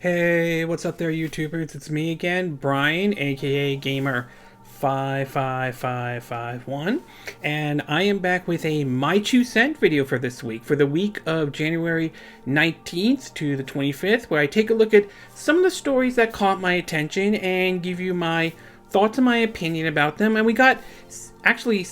Hey, what's up there, YouTubers? It's me again, Brian, aka Gamer55551, and I am back with a My 2 cent video for this week, for the week of January 19th to the 25th, where I take a look at some of the stories that caught my attention and give you my thoughts and my opinion about them. And we got I actually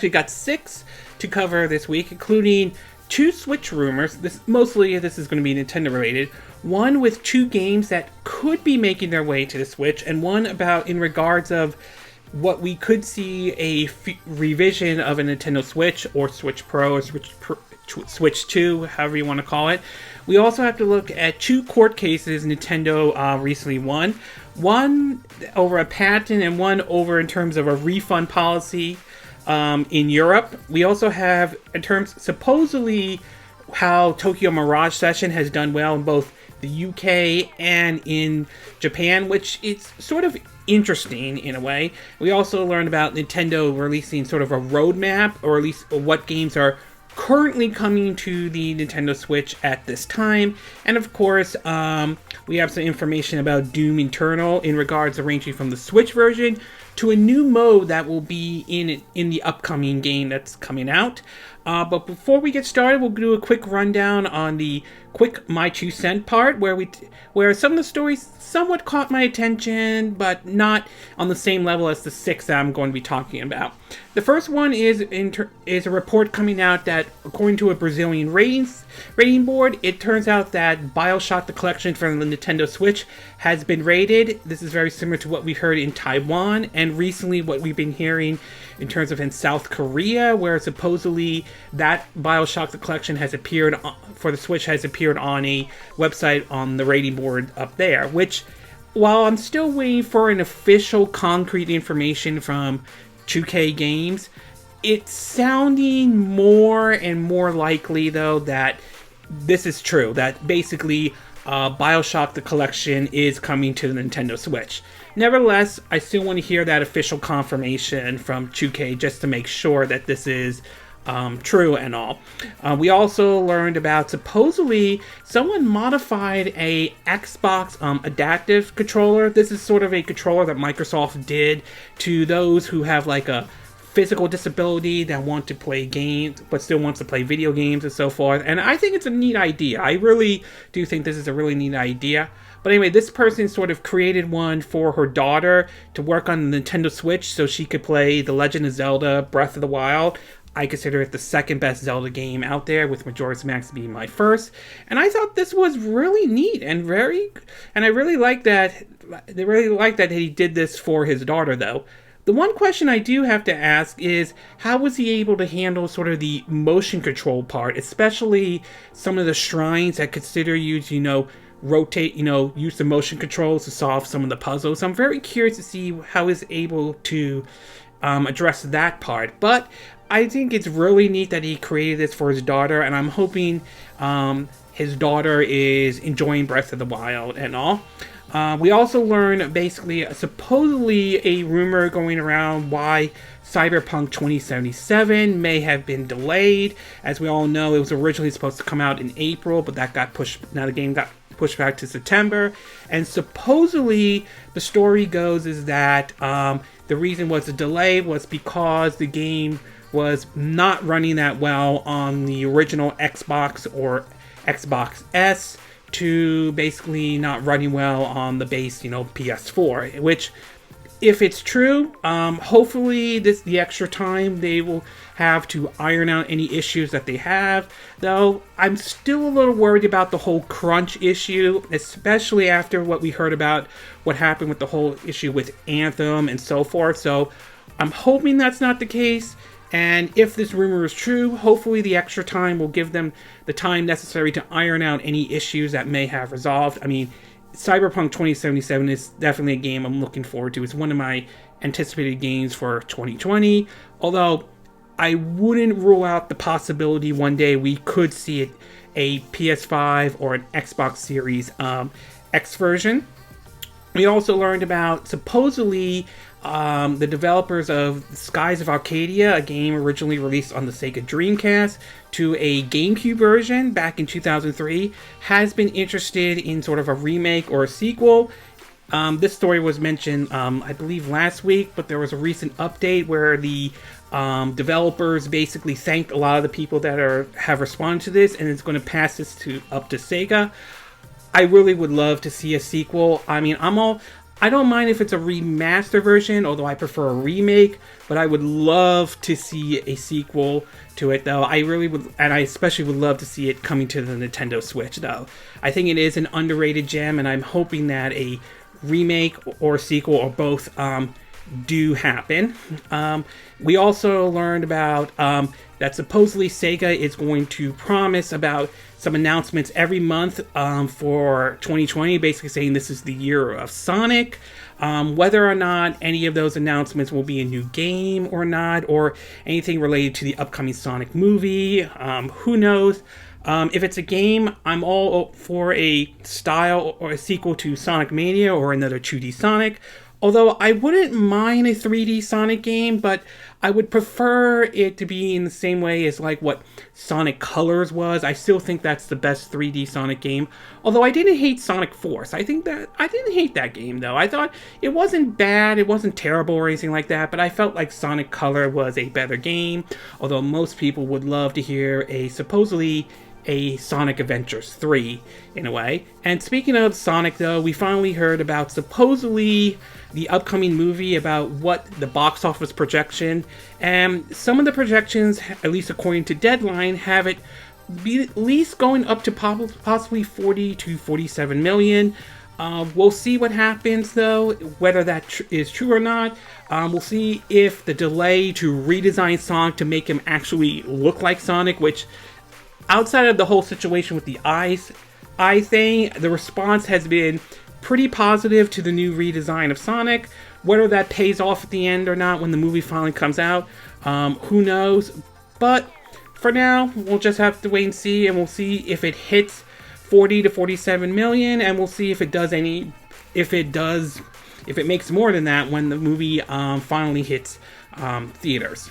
got 6 to cover this week, including 2 Switch rumors. This is going to be Nintendo related. One with 2 games that could be making their way to the Switch, and one about in regards of what we could see a revision of a Nintendo Switch or Switch Pro or Switch 2, however you want to call it. We also have to look at 2 court cases Nintendo recently won. One over a patent and one over in terms of a refund policy in Europe. We also have, in terms, supposedly, how Tokyo Mirage Session has done well in both the UK and in Japan, which is sort of interesting in a way. We also learned about Nintendo releasing sort of a roadmap, or at least what games are currently coming to the Nintendo Switch at this time. And of course, we have some information about Doom Enteral in regards to ranging from the Switch version to a new mode that will be in the upcoming game that's coming out. But before we get started, we'll do a quick rundown on the quick My 2 cent part, where some of the stories somewhat caught my attention, but not on the same level as the 6 that I'm going to be talking about. The first one is a report coming out that, according to a Brazilian rating board, it turns out that BioShock the Collection from the Nintendo Switch has been rated. This is very similar to what we heard in Taiwan, and recently what we've been hearing in terms of in South Korea, where supposedly that BioShock the Collection has appeared for the Switch has appeared on a website on the rating board up there, which, while I'm still waiting for an official concrete information from 2K Games, it's sounding more and more likely, though, that this is true, that basically BioShock the Collection is coming to the Nintendo Switch. Nevertheless, I still want to hear that official confirmation from 2K just to make sure that this is true and all. We also learned about, supposedly someone modified a Xbox adaptive controller. This is sort of a controller that Microsoft did to those who have like a physical disability that want to play games but still wants to play video games and so forth. And I think it's a neat idea. I really do think this is a really neat idea. But anyway, this person sort of created one for her daughter to work on the Nintendo Switch so she could play The Legend of Zelda Breath of the Wild. I consider it the second best Zelda game out there, with Majora's Mask being my first. And I thought this was really neat and I really like that. They really like that he did this for his daughter, though. The one question I do have to ask is, how was he able to handle sort of the motion control part, especially some of the shrines that consider you to, rotate, use the motion controls to solve some of the puzzles. I'm very curious to see how he's able to address that part. But I think it's really neat that he created this for his daughter, and I'm hoping his daughter is enjoying Breath of the Wild and all. We also learned, basically, supposedly a rumor going around why Cyberpunk 2077 may have been delayed. As we all know, it was originally supposed to come out in April, but that got pushed. Now the game got pushed back to September. And supposedly, the story goes is that the reason was the delay was because the game was not running that well on the original Xbox or Xbox S, to basically not running well on the base, PS4, which, if it's true, hopefully the extra time they will have to iron out any issues that they have. Though I'm still a little worried about the whole crunch issue, especially after what we heard about what happened with the whole issue with Anthem and so forth. So I'm hoping that's not the case. And if this rumor is true, hopefully the extra time will give them the time necessary to iron out any issues that may have resolved. I mean, Cyberpunk 2077 is definitely a game I'm looking forward to. It's one of my anticipated games for 2020. Although, I wouldn't rule out the possibility one day we could see a PS5 or an Xbox Series X version. We also learned about, supposedly, the developers of Skies of Arcadia, a game originally released on the Sega Dreamcast, to a GameCube version back in 2003, has been interested in sort of a remake or a sequel. This story was mentioned, I believe, last week, but there was a recent update where the developers basically thanked a lot of the people that have responded to this, and it's going to pass this up to Sega. I really would love to see a sequel. I mean, I don't mind if it's a remaster version, although I prefer a remake, but I would love to see a sequel to it, though. I really would, and I especially would love to see it coming to the Nintendo Switch, though. I think it is an underrated gem, and I'm hoping that a remake or sequel or both do happen. We also learned about that supposedly Sega is going to promise about some announcements every month for 2020, basically saying this is the year of Sonic. Whether or not any of those announcements will be a new game or not, or anything related to the upcoming Sonic movie, who knows? If it's a game, I'm all for a style or a sequel to Sonic Mania or another 2D Sonic. Although I wouldn't mind a 3D Sonic game, but I would prefer it to be in the same way as like what Sonic Colors was. I still think that's the best 3D Sonic game. Although I didn't hate Sonic Force. I didn't hate that game though. I thought it wasn't bad, it wasn't terrible or anything like that, but I felt like Sonic Color was a better game. Although most people would love to hear supposedly a Sonic Adventures 3 in a way. And speaking of Sonic though, we finally heard about supposedly the upcoming movie, about what the box office projection, and some of the projections, at least according to Deadline, have it be at least going up to possibly 40 to 47 million. We'll see what happens though, whether that is true or not. We'll see if the delay to redesign Sonic to make him actually look like Sonic, which outside of the whole situation with the eye thing, the response has been pretty positive to the new redesign of Sonic. Whether that pays off at the end or not when the movie finally comes out, who knows? But for now, we'll just have to wait and see, and we'll see if it hits 40 to 47 million, and we'll see if it makes more than that when the movie finally hits theaters.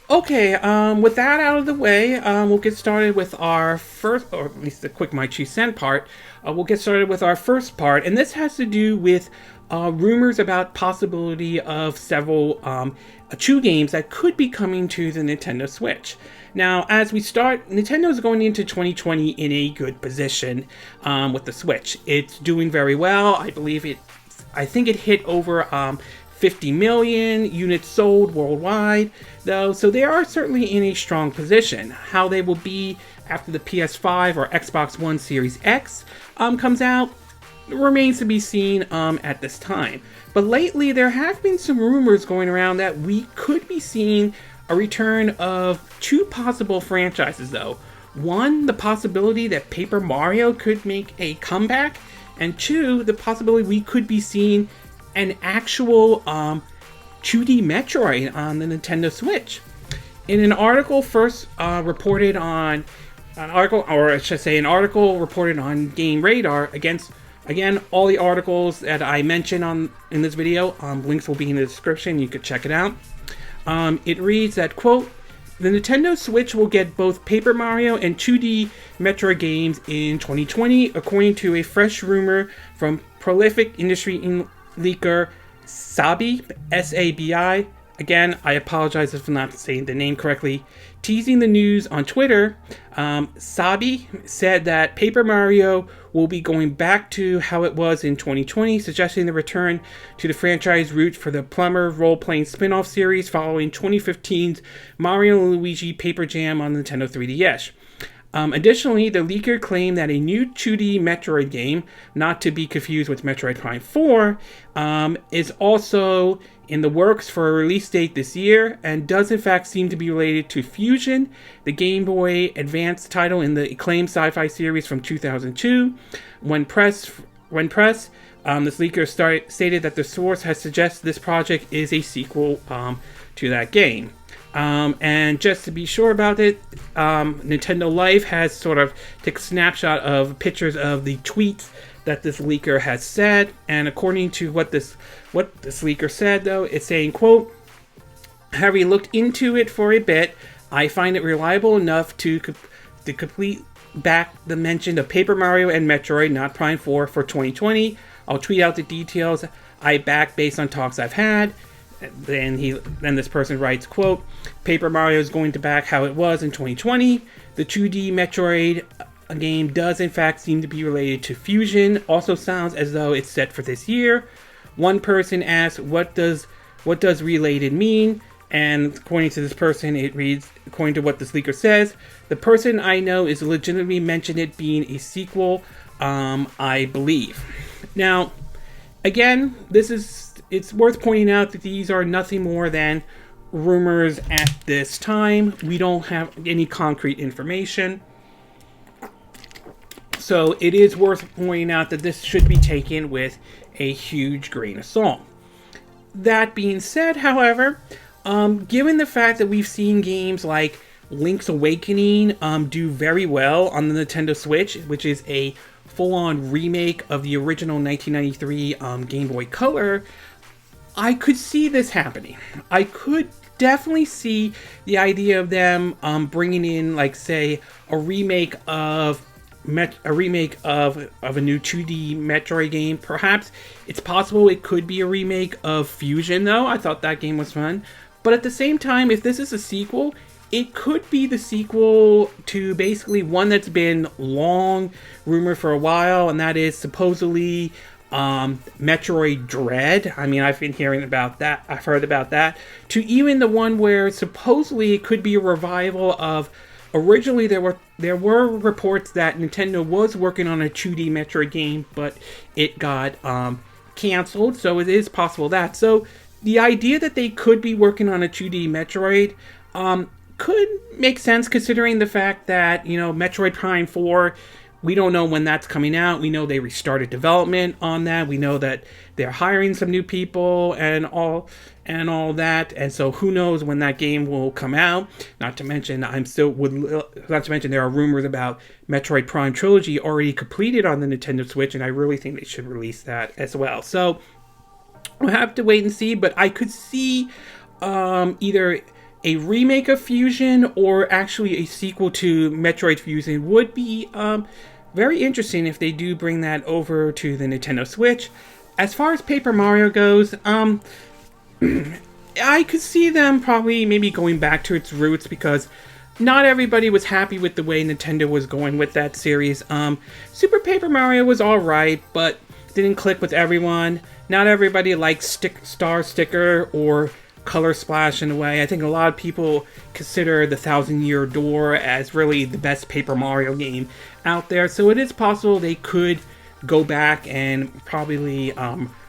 Okay, with that out of the way, we'll get started with our first, or at least the quick My 2 cent part. We'll get started with our first part, and this has to do with rumors about possibility of several Chew games that could be coming to the Nintendo Switch. Now, as we start, Nintendo is going into 2020 in a good position with the Switch. It's doing very well. I think it hit over 50 million units sold worldwide, though, so they are certainly in a strong position. How they will be after the PS5 or Xbox One Series X comes out remains to be seen at this time. But lately, there have been some rumors going around that we could be seeing a return of two possible franchises, though. One, the possibility that Paper Mario could make a comeback, and two, the possibility we could be seeing an actual 2D Metroid on the Nintendo Switch. In an article reported on an article reported on Game Radar. Again, all the articles that I mentioned in this video, links will be in the description. You could check it out. It reads that, quote, "The Nintendo Switch will get both Paper Mario and 2D Metroid games in 2020, according to a fresh rumor from prolific industry leaker Sabi, S-A-B-I. Again, I apologize if I'm not saying the name correctly. Teasing the news on Twitter, Sabi said that Paper Mario will be going back to how it was in 2020, suggesting the return to the franchise roots for the Plumber role-playing spin-off series following 2015's Mario & Luigi Paper Jam on Nintendo 3DS. Additionally, the leaker claimed that a new 2D Metroid game, not to be confused with Metroid Prime 4, is also in the works for a release date this year, and does in fact seem to be related to Fusion, the Game Boy Advance title in the acclaimed sci-fi series from 2002. When pressed, this leaker stated that the source has suggested this project is a sequel to that game. And just to be sure about it, Nintendo Life has sort of taken a snapshot of pictures of the tweets that this leaker has said. And according to what this leaker said, though, it's saying, quote, having looked into it for a bit, I find it reliable enough to complete back the mention of Paper Mario and Metroid, not Prime 4, for 2020. I'll tweet out the details I back based on talks I've had. Then this person writes, quote, Paper Mario is going to back how it was in 2020. The 2D Metroid game does in fact seem to be related to Fusion. Also sounds as though it's set for this year. One person asks, what does related mean? And according to this person, it reads, according to what this leaker says, the person I know is legitimately mentioned it being a sequel, I believe. Now, again, it's worth pointing out that these are nothing more than rumors at this time. We don't have any concrete information. So it is worth pointing out that this should be taken with a huge grain of salt. That being said, however, given the fact that we've seen games like Link's Awakening do very well on the Nintendo Switch, which is a full-on remake of the original 1993 Game Boy Color, I could see this happening. I could definitely see the idea of them bringing in, like, say, a remake of a new 2D Metroid game. Perhaps it's possible it could be a remake of Fusion, though. I thought that game was fun. But at the same time, if this is a sequel, it could be the sequel to basically one that's been long rumored for a while, and that is supposedly Metroid Dread. I mean, I've been hearing about that. I've heard about that. To even the one where supposedly it could be a revival of. Originally, there were reports that Nintendo was working on a 2D Metroid game, but it got canceled. So it is possible that. So the idea that they could be working on a 2D Metroid could make sense, considering the fact that, you know, Metroid Prime 4, we don't know when that's coming out. We know they restarted development on that. We know that they're hiring some new people and all that. And so who knows when that game will come out. Not to mention there are rumors about Metroid Prime Trilogy already completed on the Nintendo Switch, and I really think they should release that as well. So we'll have to wait and see, but I could see either a remake of Fusion or actually a sequel to Metroid Fusion would be very interesting if they do bring that over to the Nintendo Switch. As far as Paper Mario goes, I could see them probably maybe going back to its roots, because not everybody was happy with the way Nintendo was going with that series. Super Paper Mario was alright, but didn't click with everyone. Not everybody liked Star Sticker or Color Splash in a way. I think a lot of people consider the Thousand Year Door as really the best Paper Mario game out there. So it is possible they could go back and probably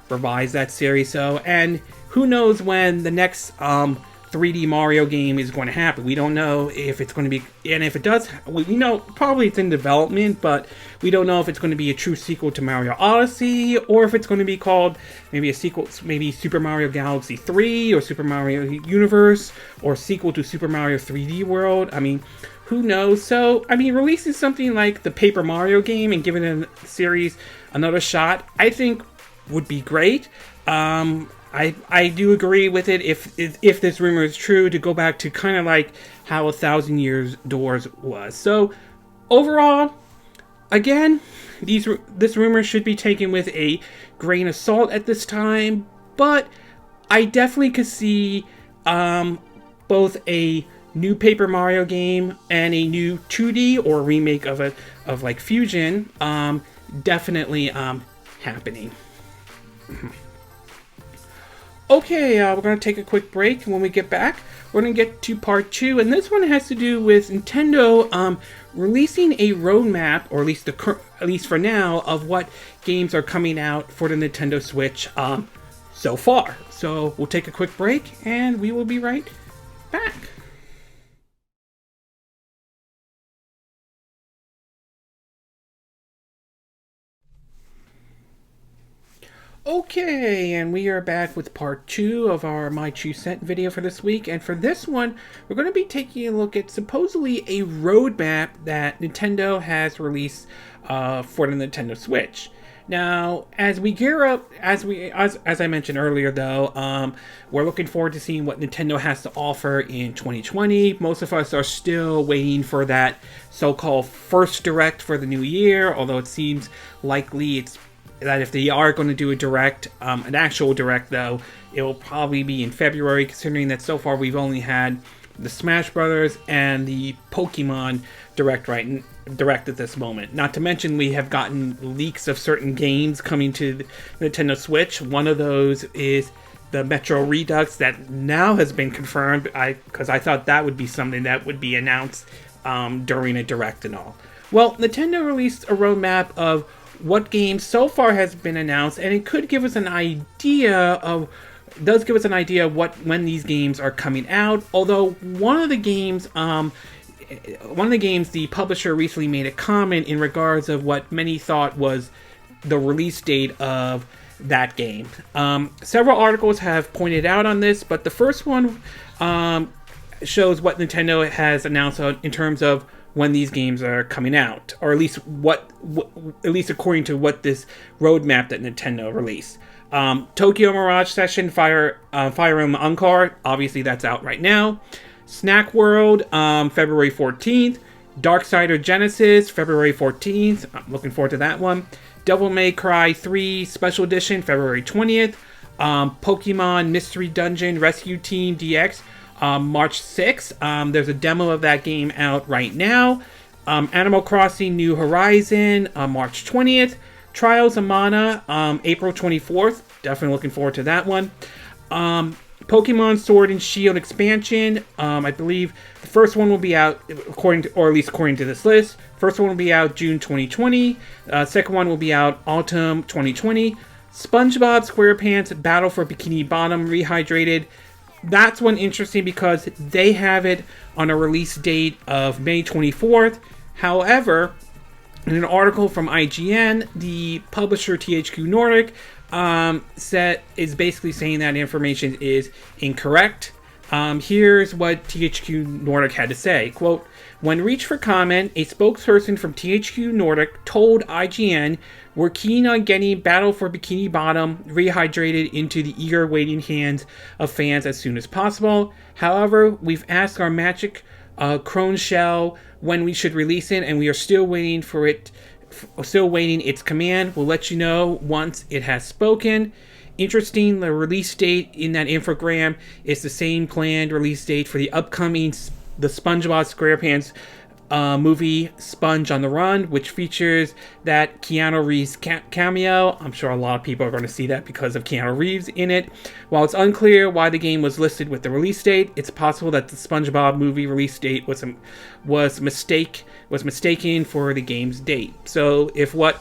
revise that series. So, and who knows when the next 3D Mario game is going to happen. We don't know if it's going to be, and if it does, we know probably it's in development, but we don't know if it's going to be a true sequel to Mario Odyssey, or if it's going to be called maybe a sequel, maybe Super Mario Galaxy 3, or Super Mario Universe, or sequel to Super Mario 3D World. I mean, who knows? So, I mean, releasing something like the Paper Mario game and giving the series another shot, I think would be great. I do agree with it if this rumor is true, to go back to kind of like how 1,000 Years Doors was. So overall, again, this rumor should be taken with a grain of salt at this time, but I definitely could see both a new Paper Mario game and a new 2D or remake of like Fusion definitely happening. Okay, we're going to take a quick break, and when we get back, we're going to get to part 2, and this one has to do with Nintendo releasing a roadmap, or at least for now, of what games are coming out for the Nintendo Switch so far. So we'll take a quick break, and we will be right back. Okay, and we are back with part 2 of our My 2 Cent video for this week. And for this one, we're going to be taking a look at supposedly a roadmap that Nintendo has released for the Nintendo Switch. Now, as we gear up, as I mentioned earlier, though, we're looking forward to seeing what Nintendo has to offer in 2020. Most of us are still waiting for that so-called first direct for the new year, although it seems likely that if they are going to do a direct, an actual direct, though, it will probably be in February, considering that so far we've only had the Smash Brothers and the Pokemon direct at this moment. Not to mention we have gotten leaks of certain games coming to the Nintendo Switch. One of those is the Metro Redux that now has been confirmed, because I thought that would be something that would be announced during a direct and all. Well, Nintendo released a roadmap of what games so far has been announced, and it could give us an idea of when these games are coming out. Although one of the games, the publisher recently made a comment in regards of what many thought was the release date of that game. Several articles have pointed out on this, but the first one shows what Nintendo has announced in terms of when these games are coming out, or at least at least according to what this roadmap that Nintendo released. Tokyo Mirage Session, Fire Emblem Encore, obviously that's out right now. Snack World, February 14th. Darksider Genesis, February 14th. I'm looking forward to that one. Devil May Cry 3 Special Edition, February 20th. Pokemon Mystery Dungeon Rescue Team DX, March 6th. There's a demo of that game out right now. Animal Crossing New Horizon, March 20th. Trials of Mana, April 24th. Definitely looking forward to that one. Pokemon Sword and Shield expansion. I believe the first one will be out, according to this list. First one will be out June 2020. Second one will be out autumn 2020. SpongeBob SquarePants Battle for Bikini Bottom Rehydrated. That's one interesting because they have it on a release date of May 24th. However, in an article from IGN, the publisher THQ Nordic is basically saying that information is incorrect. Here's what THQ Nordic had to say. Quote, when reached for comment, a spokesperson from THQ Nordic told IGN, we're keen on getting Battle for Bikini Bottom rehydrated into the eager waiting hands of fans as soon as possible. However, we've asked our Magic Crone Shell when we should release it, and we are still waiting its command. We'll let you know once it has spoken. Interesting, the release date in that infogram is the same planned release date for the upcoming the SpongeBob SquarePants movie Sponge on the Run, which features that Keanu Reeves cameo. I'm sure a lot of people are going to see that because of Keanu Reeves in it. While it's unclear why the game was listed with the release date, it's possible that the SpongeBob movie release date was mistaken for the game's date. So if what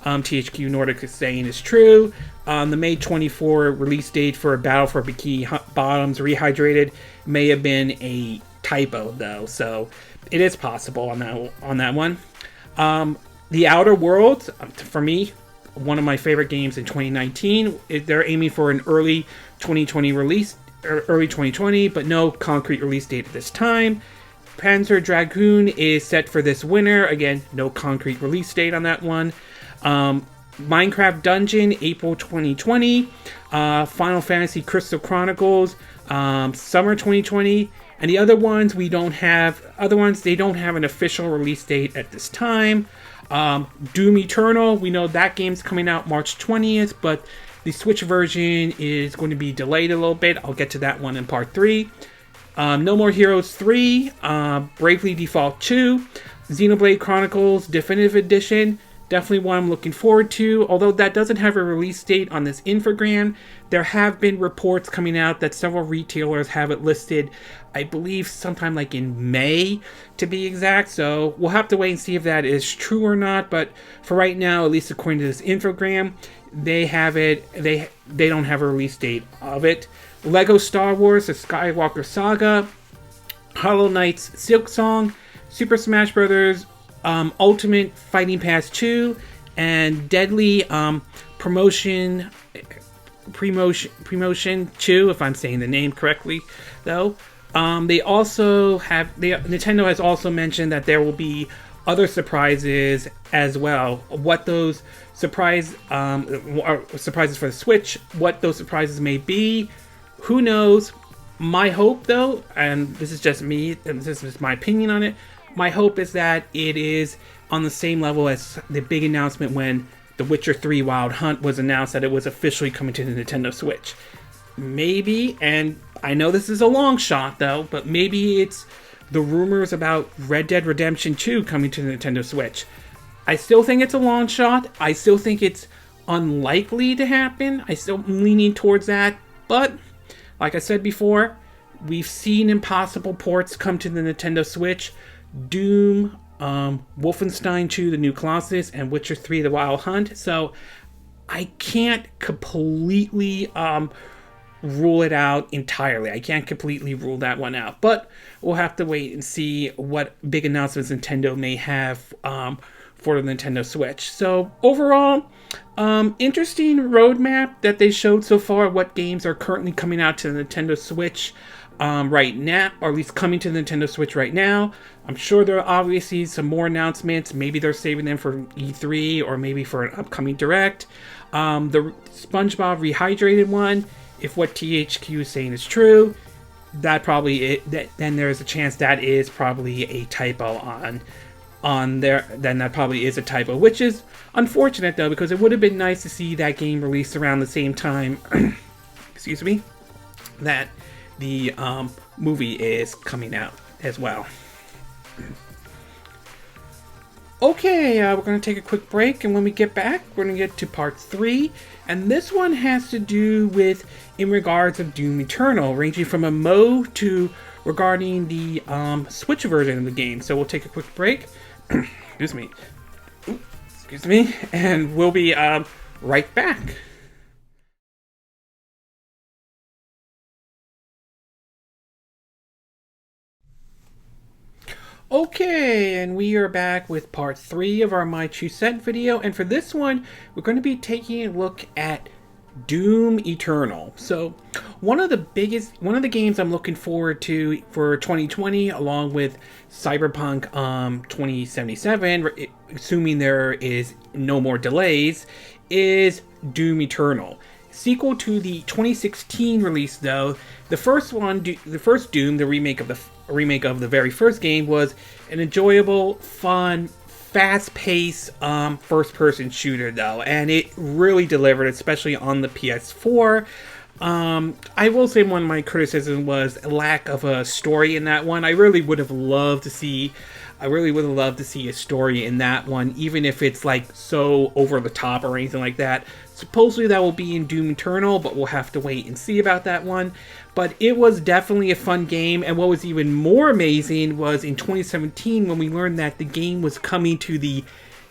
THQ Nordic is saying is true, the May 24 release date for Battle for Bikini Bottoms Rehydrated may have been a typo, though. So it is possible on that one. The Outer Worlds, for me, one of my favorite games in 2019. They're aiming for an early 2020 release, early 2020, but no concrete release date at this time. Panzer Dragoon is set for this winter. Again, no concrete release date on that one. Minecraft Dungeon, April 2020. Final Fantasy Crystal Chronicles, summer 2020. And the other ones they don't have an official release date at this time. Doom Eternal, we know that game's coming out March 20th, but the Switch version is going to be delayed a little bit. I'll get to that one in part 3. No More Heroes 3, Bravely Default 2, Xenoblade Chronicles Definitive Edition. Definitely one I'm looking forward to. Although that doesn't have a release date on this infogram, there have been reports coming out that several retailers have it listed, I believe sometime like in May to be exact. So we'll have to wait and see if that is true or not. But for right now, at least according to this infogram, they have it. They don't have a release date of it. Lego Star Wars: The Skywalker Saga, Hollow Knight's Silksong, Super Smash Bros. Ultimate Fighting Pass 2, and Deadly Promotion 2, if I'm saying the name correctly, though. Nintendo has also mentioned that there will be other surprises as well. What those surprises for the Switch, what those surprises may be, who knows. My hope, though, and this is just me, and this is my opinion on it, my hope is that it is on the same level as the big announcement when The Witcher 3 Wild Hunt was announced, that it was officially coming to the Nintendo Switch. Maybe, and I know this is a long shot though, but maybe it's the rumors about Red Dead Redemption 2 coming to the Nintendo Switch. I still think it's a long shot. I still think it's unlikely to happen. I still am leaning towards that, but like I said before, we've seen impossible ports come to the Nintendo Switch. Doom, Wolfenstein 2, The New Colossus, and Witcher 3, The Wild Hunt. So I can't completely rule it out entirely. I can't completely rule that one out. But we'll have to wait and see what big announcements Nintendo may have for the Nintendo Switch. So overall, interesting roadmap that they showed so far. What games are currently coming out to the Nintendo Switch right now, or at least coming to the Nintendo Switch right now. I'm sure there are obviously some more announcements. Maybe they're saving them for E3 or maybe for an upcoming Direct. The SpongeBob Rehydrated one, if what THQ is saying is true, that probably then there's a chance that is probably a typo on there. Then that probably is a typo, which is unfortunate though, because it would have been nice to see that game released around the same time. Excuse me, that the movie is coming out as well. Okay, we're going to take a quick break, and when we get back, we're going to get to part 3, and this one has to do with in regards of Doom Eternal, ranging from a mode to regarding the Switch version of the game. So we'll take a quick break. Excuse me. Excuse me, and we'll be right back. Okay, and we are back with part 3 of our My Two Cent video, and for this one, we're going to be taking a look at Doom Eternal. So, one of the games I'm looking forward to for 2020, along with Cyberpunk 2077, assuming there is no more delays, is Doom Eternal. Sequel to the 2016 release, though, the first Doom, the remake of the very first game, was an enjoyable, fun, fast-paced first-person shooter, though, and it really delivered, especially on the PS4. I will say one of my criticisms was a lack of a story in that one. I really would have loved to see a story in that one, even if it's like so over the top or anything like that. Supposedly that will be in Doom Eternal, but we'll have to wait and see about that one. But it was definitely a fun game, and what was even more amazing was in 2017 when we learned that the game was coming to the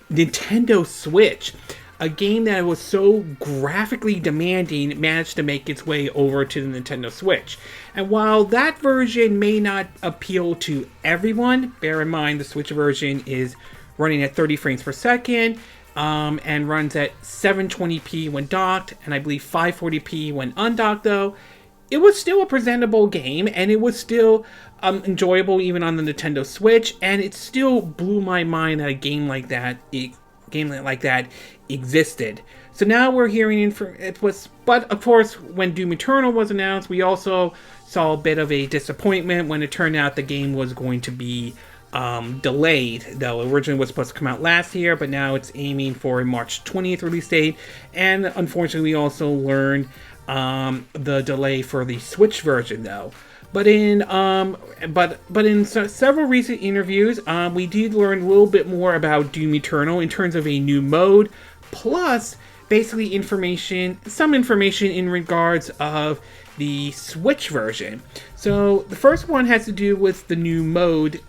Nintendo Switch. A game that was so graphically demanding managed to make its way over to the Nintendo Switch. And while that version may not appeal to everyone, bear in mind the Switch version is running at 30 frames per second, and runs at 720p when docked, and I believe 540p when undocked though. It was still a presentable game, and it was still enjoyable even on the Nintendo Switch, and it still blew my mind that a game like that existed. So now we're hearing but of course, when Doom Eternal was announced, we also saw a bit of a disappointment when it turned out the game was going to be delayed, though originally was supposed to come out last year, but now it's aiming for a March 20th release date. And unfortunately, we also learned the delay for the Switch version, though. But in several recent interviews, we did learn a little bit more about Doom Eternal in terms of a new mode, plus basically some information in regards of the Switch version. So the first one has to do with the new mode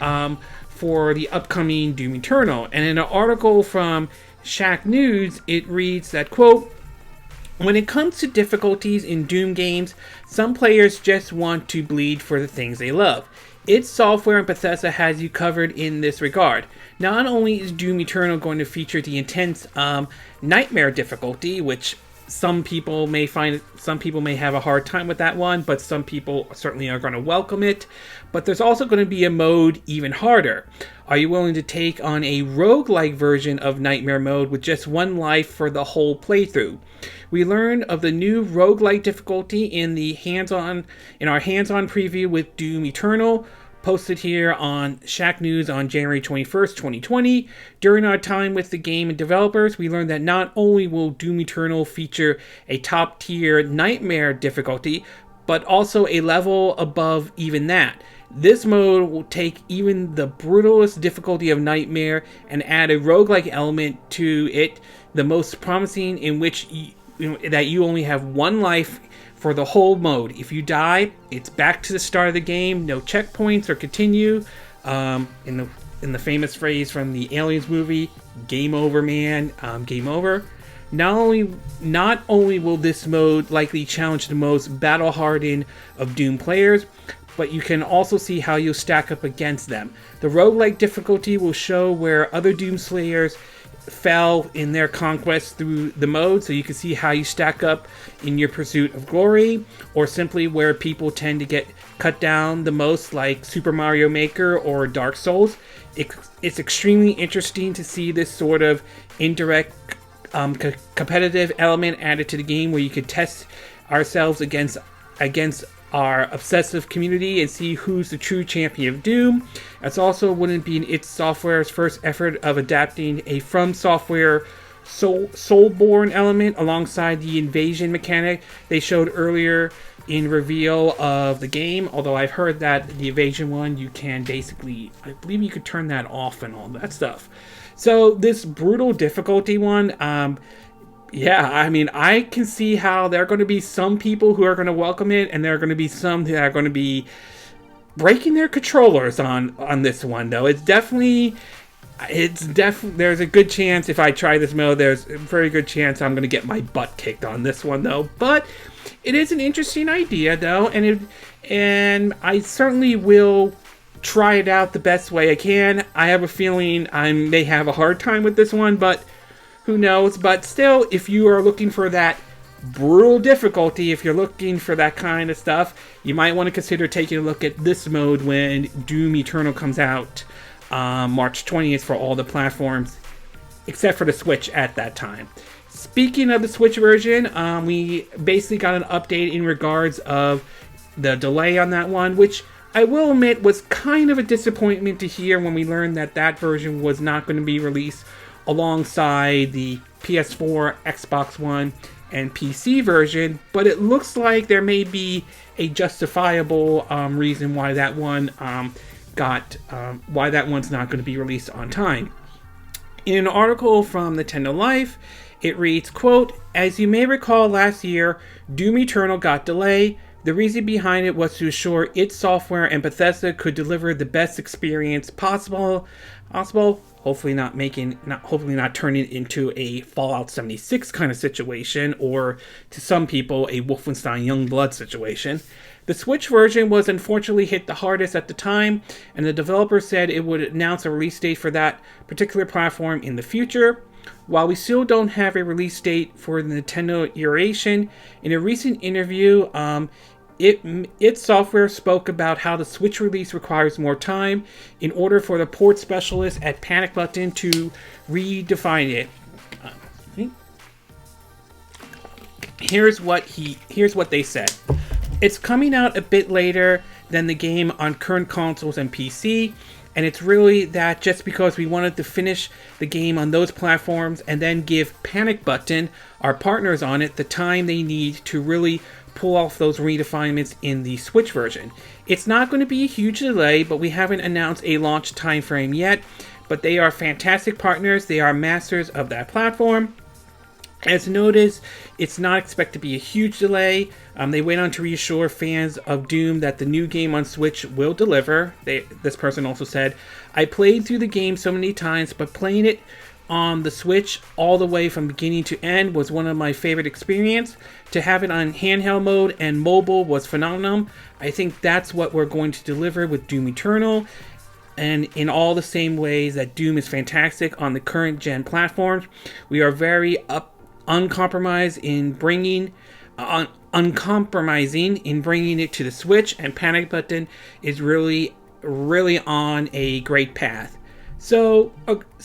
for the upcoming Doom Eternal. And in an article from Shack News, it reads that, quote, "When it comes to difficulties in Doom games, some players just want to bleed for the things they love. Id Software and Bethesda has you covered in this regard. Not only is Doom Eternal going to feature the intense Nightmare difficulty, which some people may have a hard time with that one, but some people certainly are going to welcome it. But there's also going to be a mode even harder. Are you willing to take on a roguelike version of Nightmare Mode with just one life for the whole playthrough? We learned of the new roguelike difficulty in our hands-on preview with Doom Eternal, posted here on Shack News on January 21st, 2020. During our time with the game and developers, we learned that not only will Doom Eternal feature a top-tier Nightmare difficulty, but also a level above even that. This mode will take even the brutalest difficulty of Nightmare and add a roguelike element to it, the most promising in which that you only have one life for the whole mode. If you die, it's back to the start of the game, no checkpoints or continue. In the famous phrase from the Aliens movie, "Game over, man." Game over. Not only will this mode likely challenge the most battle-hardened of Doom players, but you can also see how you'll stack up against them. The roguelike difficulty will show where other Doom Slayers fell in their conquest through the mode, so you can see how you stack up in your pursuit of glory, or simply where people tend to get cut down the most, like Super Mario Maker or Dark Souls. It's extremely interesting to see this sort of indirect competitive element added to the game, where you could test ourselves against our obsessive community and see who's the true champion of Doom. It's also wouldn't be id Software's first effort of adapting a From Software Soulborn element alongside the invasion mechanic they showed earlier in reveal of the game. Although I've heard that the evasion one, you can basically, I believe you could turn that off and all that stuff. So this brutal difficulty one, yeah, I mean, I can see how there are going to be some people who are going to welcome it, and there are going to be some that are going to be breaking their controllers on this one, though. There's a good chance if I try this mode, there's a very good chance I'm going to get my butt kicked on this one, though. But it is an interesting idea, though, and I certainly will try it out the best way I can. I have a feeling I may have a hard time with this one, but who knows? But still, if you are looking for that brutal difficulty, if you're looking for that kind of stuff, you might want to consider taking a look at this mode when Doom Eternal comes out March 20th for all the platforms, except for the Switch at that time. Speaking of the Switch version, we basically got an update in regards of the delay on that one, which I will admit was kind of a disappointment to hear when we learned that version was not going to be released alongside the PS4, Xbox One, and PC version, but it looks like there may be a justifiable reason why that one why that one's not going to be released on time. In an article from Nintendo Life, it reads, quote, "As you may recall last year, Doom Eternal got delayed. The reason behind it was to assure id Software and Bethesda could deliver the best experience possible. Hopefully not turning it into a Fallout 76 kind of situation, or to some people, a Wolfenstein Youngblood situation. The Switch version was unfortunately hit the hardest at the time, and the developer said it would announce a release date for that particular platform in the future. While we still don't have a release date for the Nintendo iteration, in a recent interview, id Software spoke about how the Switch release requires more time in order for the port specialist at Panic Button to redefine it. Here's what they said. It's coming out a bit later than the game on current consoles and PC, and it's really that just because we wanted to finish the game on those platforms and then give Panic Button, our partners on it, the time they need to really pull off those redefinements in the Switch version. It's not going to be a huge delay, but we haven't announced a launch time frame yet, but they are fantastic partners. They are masters of that platform. As noted, it's not expected to be a huge delay. They went on to reassure fans of Doom that the new game on Switch will deliver. This person also said, "I played through the game so many times, but playing it on the Switch all the way from beginning to end was one of my favorite experiences. To have it on handheld mode and mobile was phenomenal. I think that's what we're going to deliver with Doom Eternal, and in all the same ways that Doom is fantastic on the current gen platforms. We are very uncompromised in bringing uncompromising in bringing it to the Switch, and Panic Button is really on a great path. So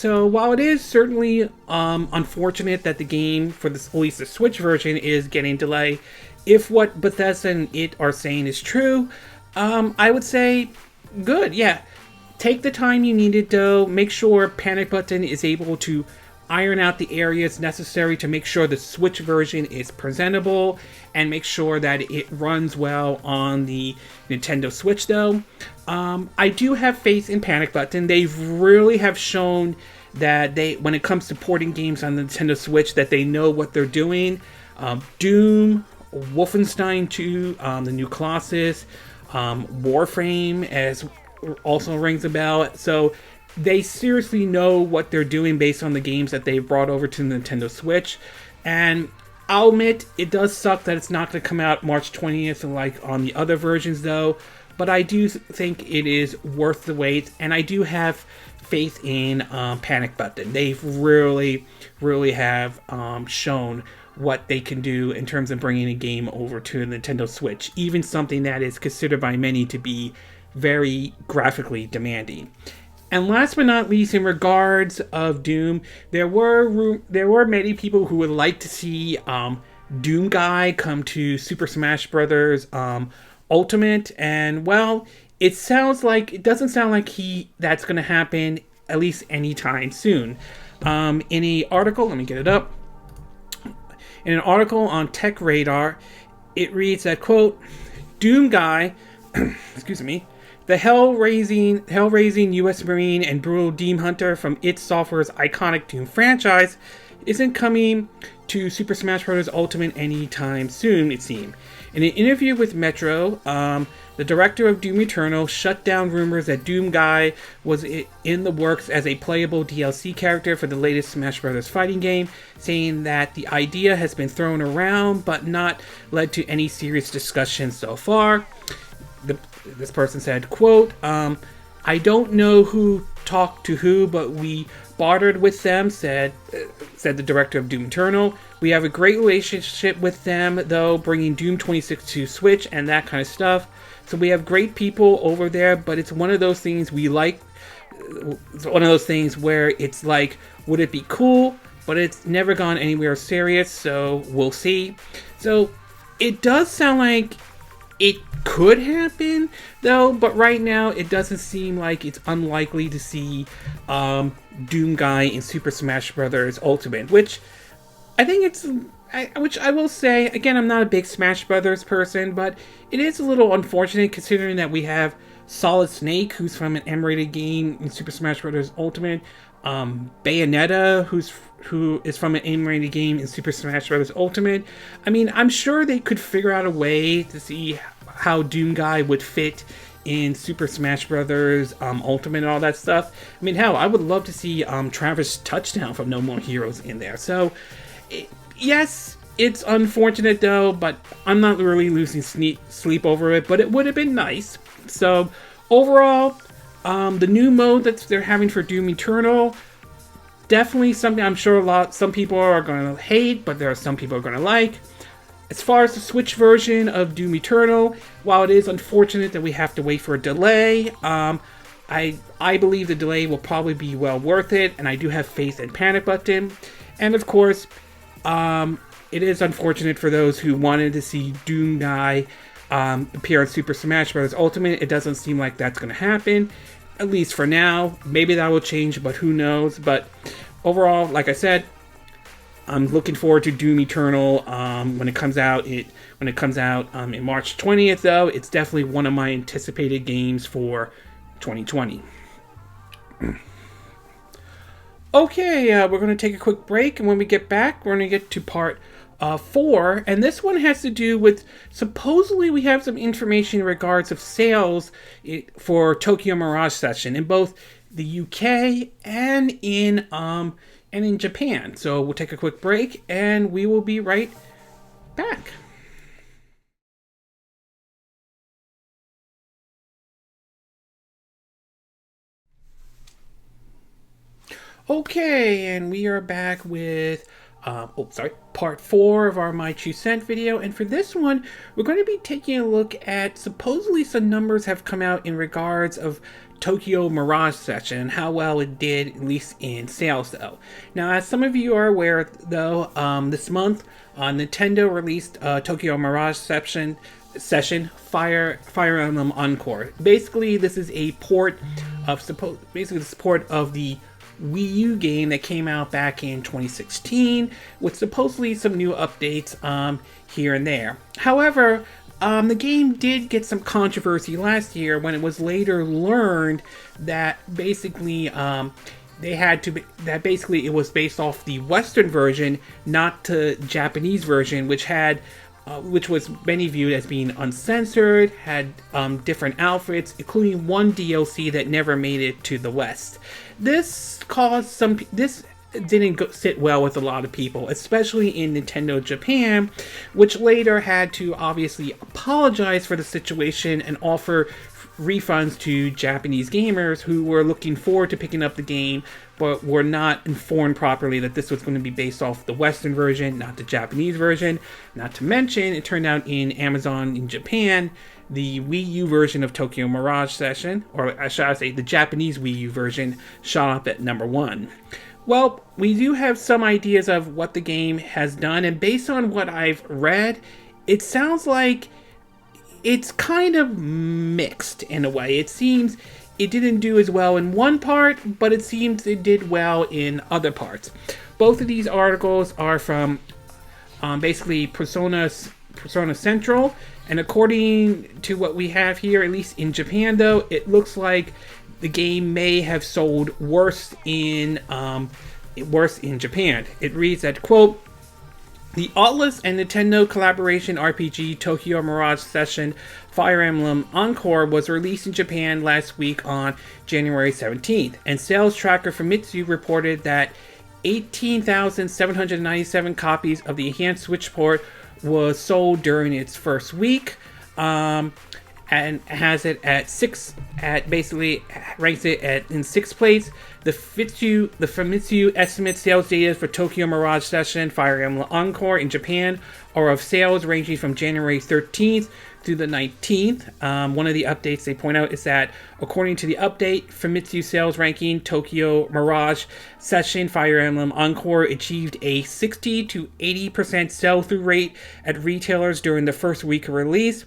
while it is certainly unfortunate that the game for this, at least the Switch version, is getting delayed, if what Bethesda and it are saying is true, I would say good. Yeah, take the time you needed though. Make sure Panic Button is able to iron out the areas necessary to make sure the Switch version is presentable, and make sure that it runs well on the Nintendo Switch though. I do have faith in Panic Button. They really have shown that when it comes to porting games on the Nintendo Switch, that they know what they're doing. Doom, Wolfenstein 2, the new Colossus, Warframe as also rings a bell. So they seriously know what they're doing based on the games that they've brought over to the Nintendo Switch. And I'll admit, it does suck that it's not going to come out March 20th like on the other versions though. But I do think it is worth the wait, and I do have faith in Panic Button. They've really have shown what they can do in terms of bringing a game over to the Nintendo Switch, even something that is considered by many to be very graphically demanding. And last but not least, in regards of Doom, there were many people who would like to see Doom Guy come to Super Smash Bros. Ultimate, and well, it doesn't sound like that's going to happen at least anytime soon. In an article, let me get it up. In an article on Tech Radar, it reads that, quote, Doom Guy, excuse me, the hell-raising U.S. Marine and brutal Demon Hunter from id Software's iconic Doom franchise, isn't coming to Super Smash Bros. Ultimate anytime soon, it seems. In an interview with Metro, the director of Doom Eternal shut down rumors that Doom Guy was in the works as a playable DLC character for the latest Smash Bros. Fighting game, saying that the idea has been thrown around but not led to any serious discussion so far. This person said, quote, I don't know who talked to who, but we bartered with them, said the director of Doom Eternal. We have a great relationship with them, though, bringing Doom 26 to Switch and that kind of stuff. So we have great people over there, but it's one of those things we like. It's one of those things where it's like, would it be cool? But it's never gone anywhere serious, so we'll see. So it does sound like it could happen, though, but right now it doesn't seem like it's unlikely to see Doom Guy in Super Smash Bros. Ultimate, which I think which I will say, again, I'm not a big Smash Brothers person, but it is a little unfortunate considering that we have Solid Snake, who's from an M-rated game in Super Smash Bros. Ultimate, Bayonetta, who is from an M-rated game in Super Smash Bros. Ultimate. I mean, I'm sure they could figure out a way to see how Doom Guy would fit in Super Smash Bros. Ultimate and all that stuff. I mean, hell, I would love to see Travis Touchdown from No More Heroes in there. So, yes, it's unfortunate though, but I'm not really losing sleep over it, but it would have been nice. So, overall, the new mode that they're having for Doom Eternal, definitely something I'm sure some people are going to hate, but there are some people are going to like. As far as the Switch version of Doom Eternal, while it is unfortunate that we have to wait for a delay, I believe the delay will probably be well worth it, and I do have faith in Panic Button. And of course, it is unfortunate for those who wanted to see Doom Guy appear on Super Smash Bros. Ultimate. It doesn't seem like that's going to happen, at least for now. Maybe that will change, but who knows. But overall, like I said, I'm looking forward to Doom Eternal when it comes out. In March 20th, though, it's definitely one of my anticipated games for 2020. Okay, we're going to take a quick break, and when we get back, we're going to get to part 4, and this one has to do with, supposedly we have some information in regards of sales for Tokyo Mirage Session in both the UK and in Japan. So we'll take a quick break, and we will be right back. Okay, and we are back with part 4 of our My 2 Cent video. And for this one, we're going to be taking a look at supposedly some numbers have come out in regards of Tokyo Mirage Session and how well it did, at least in sales though. Now, as some of you are aware though, this month, Nintendo released Tokyo Mirage Session Fire Emblem Encore. Basically, this is a port of the Wii U game that came out back in 2016 with supposedly some new updates here and there. However, the game did get some controversy last year when it was later learned that basically it was based off the Western version, not the Japanese version, which was many viewed as being uncensored, had different outfits, including one DLC that never made it to the West. This didn't sit well with a lot of people, especially in Nintendo Japan, which later had to obviously apologize for the situation and offer refunds to Japanese gamers who were looking forward to picking up the game but were not informed properly that this was going to be based off the Western version, not the Japanese version. Not to mention, it turned out in Amazon in Japan, the Wii U version of Tokyo Mirage Session, or shall I say the Japanese Wii U version, shot up at number 1. Well, we do have some ideas of what the game has done, and based on what I've read, it sounds like it's kind of mixed in a way. It seems it didn't do as well in one part, but it seems it did well in other parts. Both of these articles are from basically Persona Central, and according to what we have here, at least in Japan though, it looks like the game may have sold worse in Japan. It reads that, quote, "The Aulx and Nintendo collaboration RPG Tokyo Mirage Session Fire Emblem Encore was released in Japan last week on January 17th, and sales tracker Famitsu reported that 18,797 copies of the enhanced Switch port was sold during its first week, and has it at ranks it in 6th place. The Famitsu estimate sales data for Tokyo Mirage Session Fire Emblem Encore in Japan are of sales ranging from January 13th through the 19th. One of the updates they point out is that according to the update, Famitsu sales ranking, Tokyo Mirage Session Fire Emblem Encore achieved a 60 to 80% sell-through rate at retailers during the first week of release.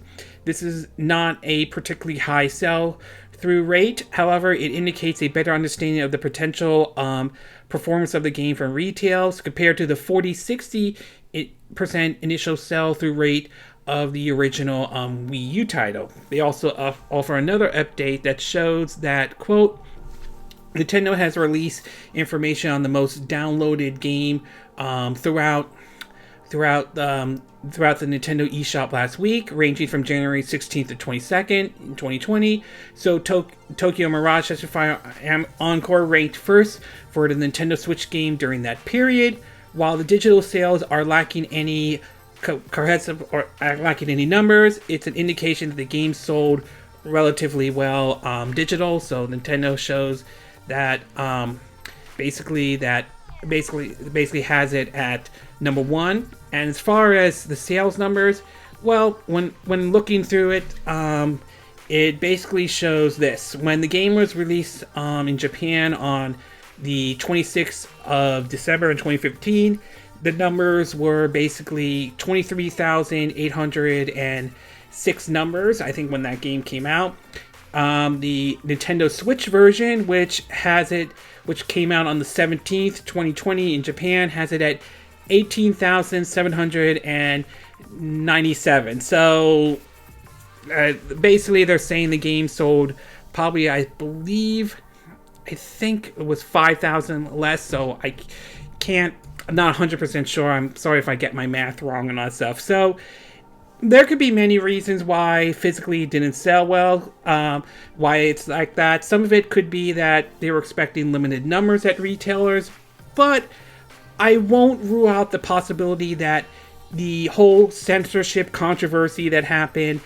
This is not a particularly high sell-through rate. However, it indicates a better understanding of the potential performance of the game from retails compared to the 40-60% initial sell-through rate of the original Wii U title. They also offer another update that shows that, quote, Nintendo has released information on the most downloaded game throughout the Nintendo eShop last week, ranging from January 16th to 22nd in 2020. So Tokyo Mirage Session Fire Encore ranked first for the Nintendo Switch game during that period. While the digital sales are lacking any numbers, it's an indication that the game sold relatively well digital. So Nintendo shows that basically has it at number 1. And as far as the sales numbers, well, when looking through it, it basically shows this. When the game was released in Japan on the 26th of December in 2015, the numbers were basically 23,806 numbers, I think, when that game came out. The Nintendo Switch version, which came out on the 17th, 2020 in Japan, has it at 18,797. So basically they're saying the game sold probably, I think it was 5,000 less, so I'm not 100% sure. I'm sorry if I get my math wrong and all that stuff. So there could be many reasons why physically it didn't sell well, why it's like that. Some of it could be that they were expecting limited numbers at retailers, but I won't rule out the possibility that the whole censorship controversy that happened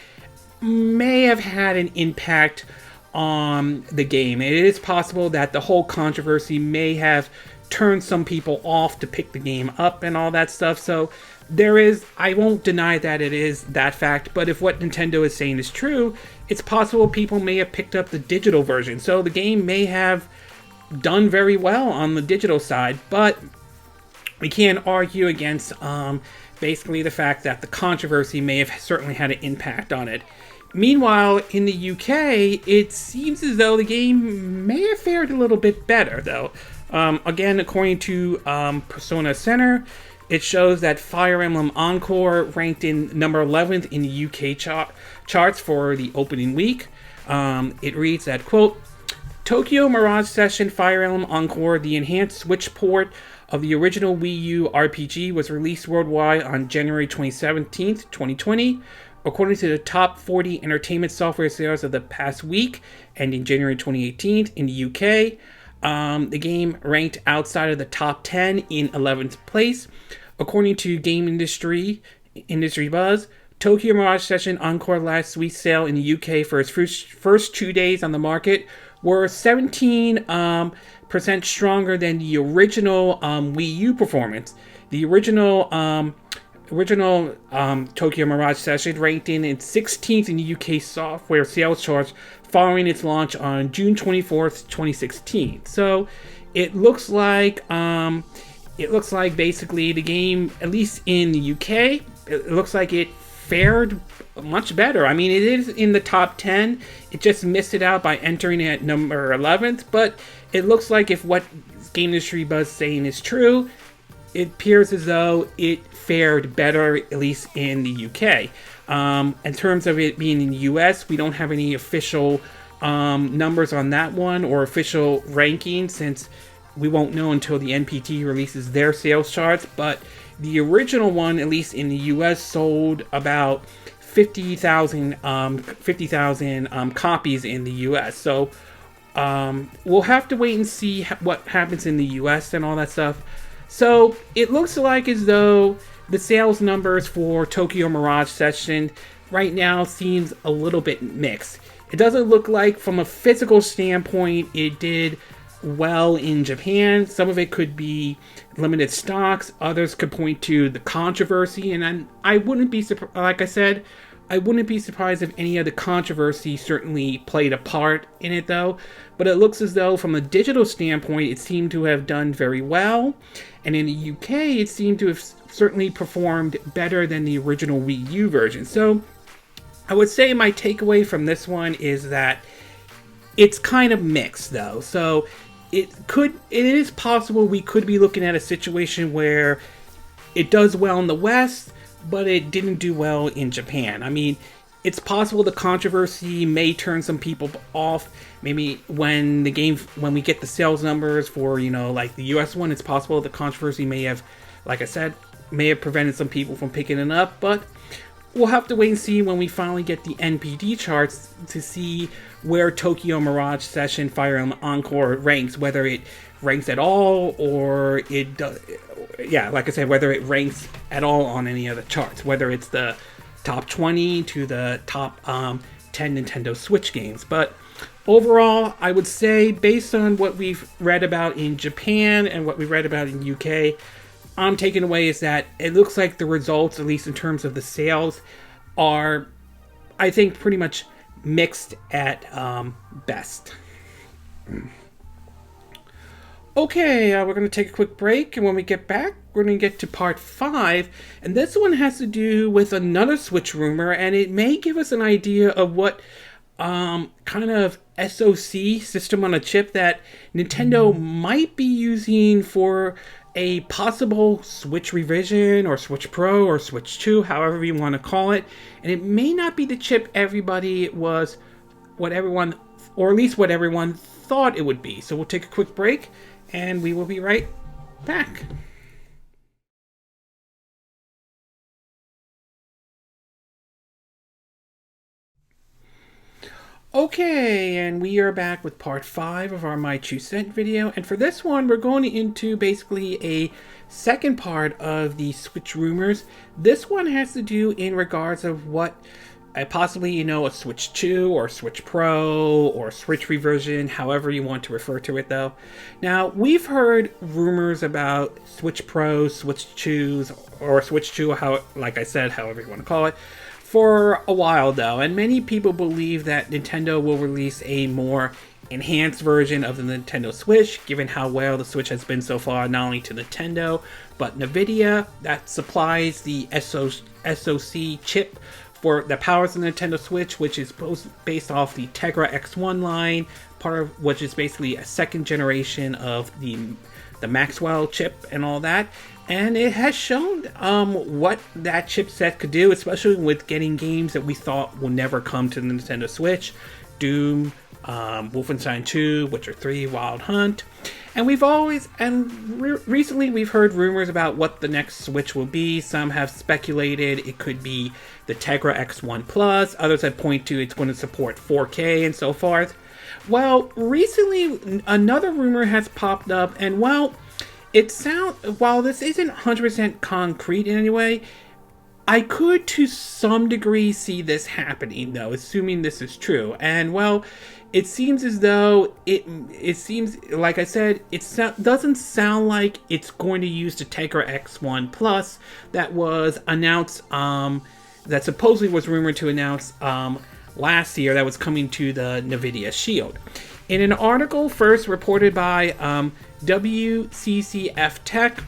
may have had an impact on the game. It is possible that the whole controversy may have turn some people off to pick the game up and all that stuff. So there is, I won't deny that it is that fact, but if what Nintendo is saying is true, it's possible people may have picked up the digital version. So the game may have done very well on the digital side, but we can't argue against basically the fact that the controversy may have certainly had an impact on it. Meanwhile, in the UK, it seems as though the game may have fared a little bit better, though. Again, according to Persona Center, it shows that Fire Emblem Encore ranked in number 11th in the UK charts for the opening week. It reads that, quote, Tokyo Mirage Session Fire Emblem Encore, the enhanced Switch port of the original Wii U RPG, was released worldwide on January 27th, 2020. According to the top 40 entertainment software sales of the past week, ending January 2018 in the UK, the game ranked outside of the top 10 in 11th place. According to Game Industry Buzz, Tokyo Mirage Session Encore last week's sale in the UK for its first 2 days on the market were 17% stronger than the original Wii U performance. The original Tokyo Mirage Session ranked in its 16th in the UK software sales charts following its launch on June 24th, 2016. So it looks like basically the game, at least in the UK, it looks like it fared much better. I mean, it is in the top 10. It just missed it out by entering at number 11th, but it looks like if what Game Industry Buzz saying is true, it appears as though it fared better, at least in the UK. In terms of it being in the US, we don't have any official numbers on that one or official rankings, since we won't know until the NPD releases their sales charts. But the original one, at least in the US, sold about 50,000 copies in the US. So we'll have to wait and see what happens in the US and all that stuff. So it looks like as though the sales numbers for Tokyo Mirage Session right now seems a little bit mixed. It doesn't look like, from a physical standpoint, it did well in Japan. Some of it could be limited stocks. Others could point to the controversy. And I wouldn't be surprised, like I said, I wouldn't be surprised if any of the controversy certainly played a part in it, though. But it looks as though, from a digital standpoint, it seemed to have done very well. And in the UK, it seemed to have certainly performed better than the original Wii U version. So I would say my takeaway from this one is that it's kind of mixed, though. So it is possible we could be looking at a situation where it does well in the West, but it didn't do well in Japan. I mean, it's possible the controversy may turn some people off. Maybe when we get the sales numbers for, like the US one, it's possible the controversy may have, like I said, may have prevented some people from picking it up. But we'll have to wait and see when we finally get the NPD charts to see where Tokyo Mirage Session Fire Emblem Encore ranks, whether it ranks at all, or it does, like I said, whether it ranks at all on any of the charts, whether it's the top 20 to the top 10 Nintendo Switch games. But overall, I would say, based on what we've read about in Japan and what we read about in UK, I'm taking away is that it looks like the results, at least in terms of the sales, are, I think, pretty much mixed at best. Okay, we're going to take a quick break, and when we get back, we're going to get to part 5, and this one has to do with another Switch rumor, and it may give us an idea of what kind of SoC, system on a chip, that Nintendo might be using for a possible Switch revision, or Switch Pro, or Switch 2, however you want to call it. And it may not be the chip everybody was, or at least what everyone thought it would be. So we'll take a quick break, and we will be right back. Okay, and we are back with part 5 of our My 2 Cent video, and for this one we're going into basically a second part of the Switch rumors. This one has to do in regards of what possibly, you know, a Switch 2 or Switch Pro or Switch reversion, however you want to refer to it though. Now, we've heard rumors about Switch Pro, Switch 2s, or Switch 2, how, like I said, however you want to call it, for a while though, and many people believe that Nintendo will release a more enhanced version of the Nintendo Switch, given how well the Switch has been so far, not only to Nintendo, but NVIDIA, that supplies the SoC chip that powers the Nintendo Switch, which is based off the Tegra X1 line, part of which is basically a second generation of the Maxwell chip and all that. And it has shown what that chipset could do, especially with getting games that we thought will never come to the Nintendo Switch. Doom, Wolfenstein 2, Witcher 3, Wild Hunt. And recently we've heard rumors about what the next Switch will be. Some have speculated it could be the Tegra X1 Plus. Others have pointed to it's going to support 4K and so forth. Well, recently another rumor has popped up, and while this isn't 100% concrete in any way, I could to some degree see this happening though, assuming this is true. And well, it seems as though it seems, like I said, doesn't sound like it's going to use the Tegra X1 Plus that was announced, that supposedly was rumored to announce last year, that was coming to the NVIDIA Shield. In an article first reported by WCCF Tech,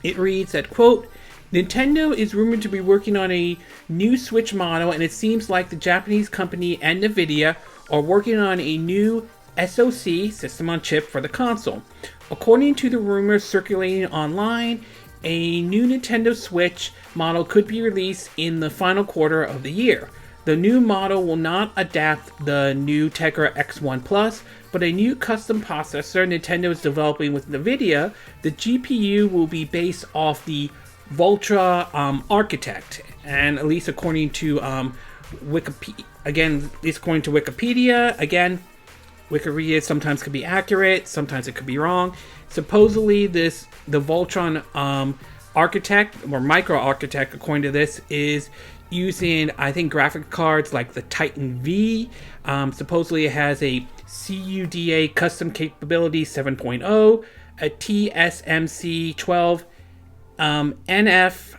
it reads that, quote, Nintendo is rumored to be working on a new Switch model, and it seems like the Japanese company and NVIDIA are working on a new SoC, system on chip, for the console. According to the rumors circulating online, a new Nintendo Switch model could be released in the final quarter of the year. The new model will not adapt the new Tegra X1 Plus, but a new custom processor Nintendo is developing with NVIDIA. The GPU will be based off the Voltra architect, and at least according to Wikipedia, Wikipedia sometimes could be accurate, sometimes it could be wrong. Supposedly the Voltron architect, or micro architect, according to this, is using, I think, graphic cards like the Titan V. Supposedly it has a CUDA custom capability 7.0, a TSMC 12 FIN-FET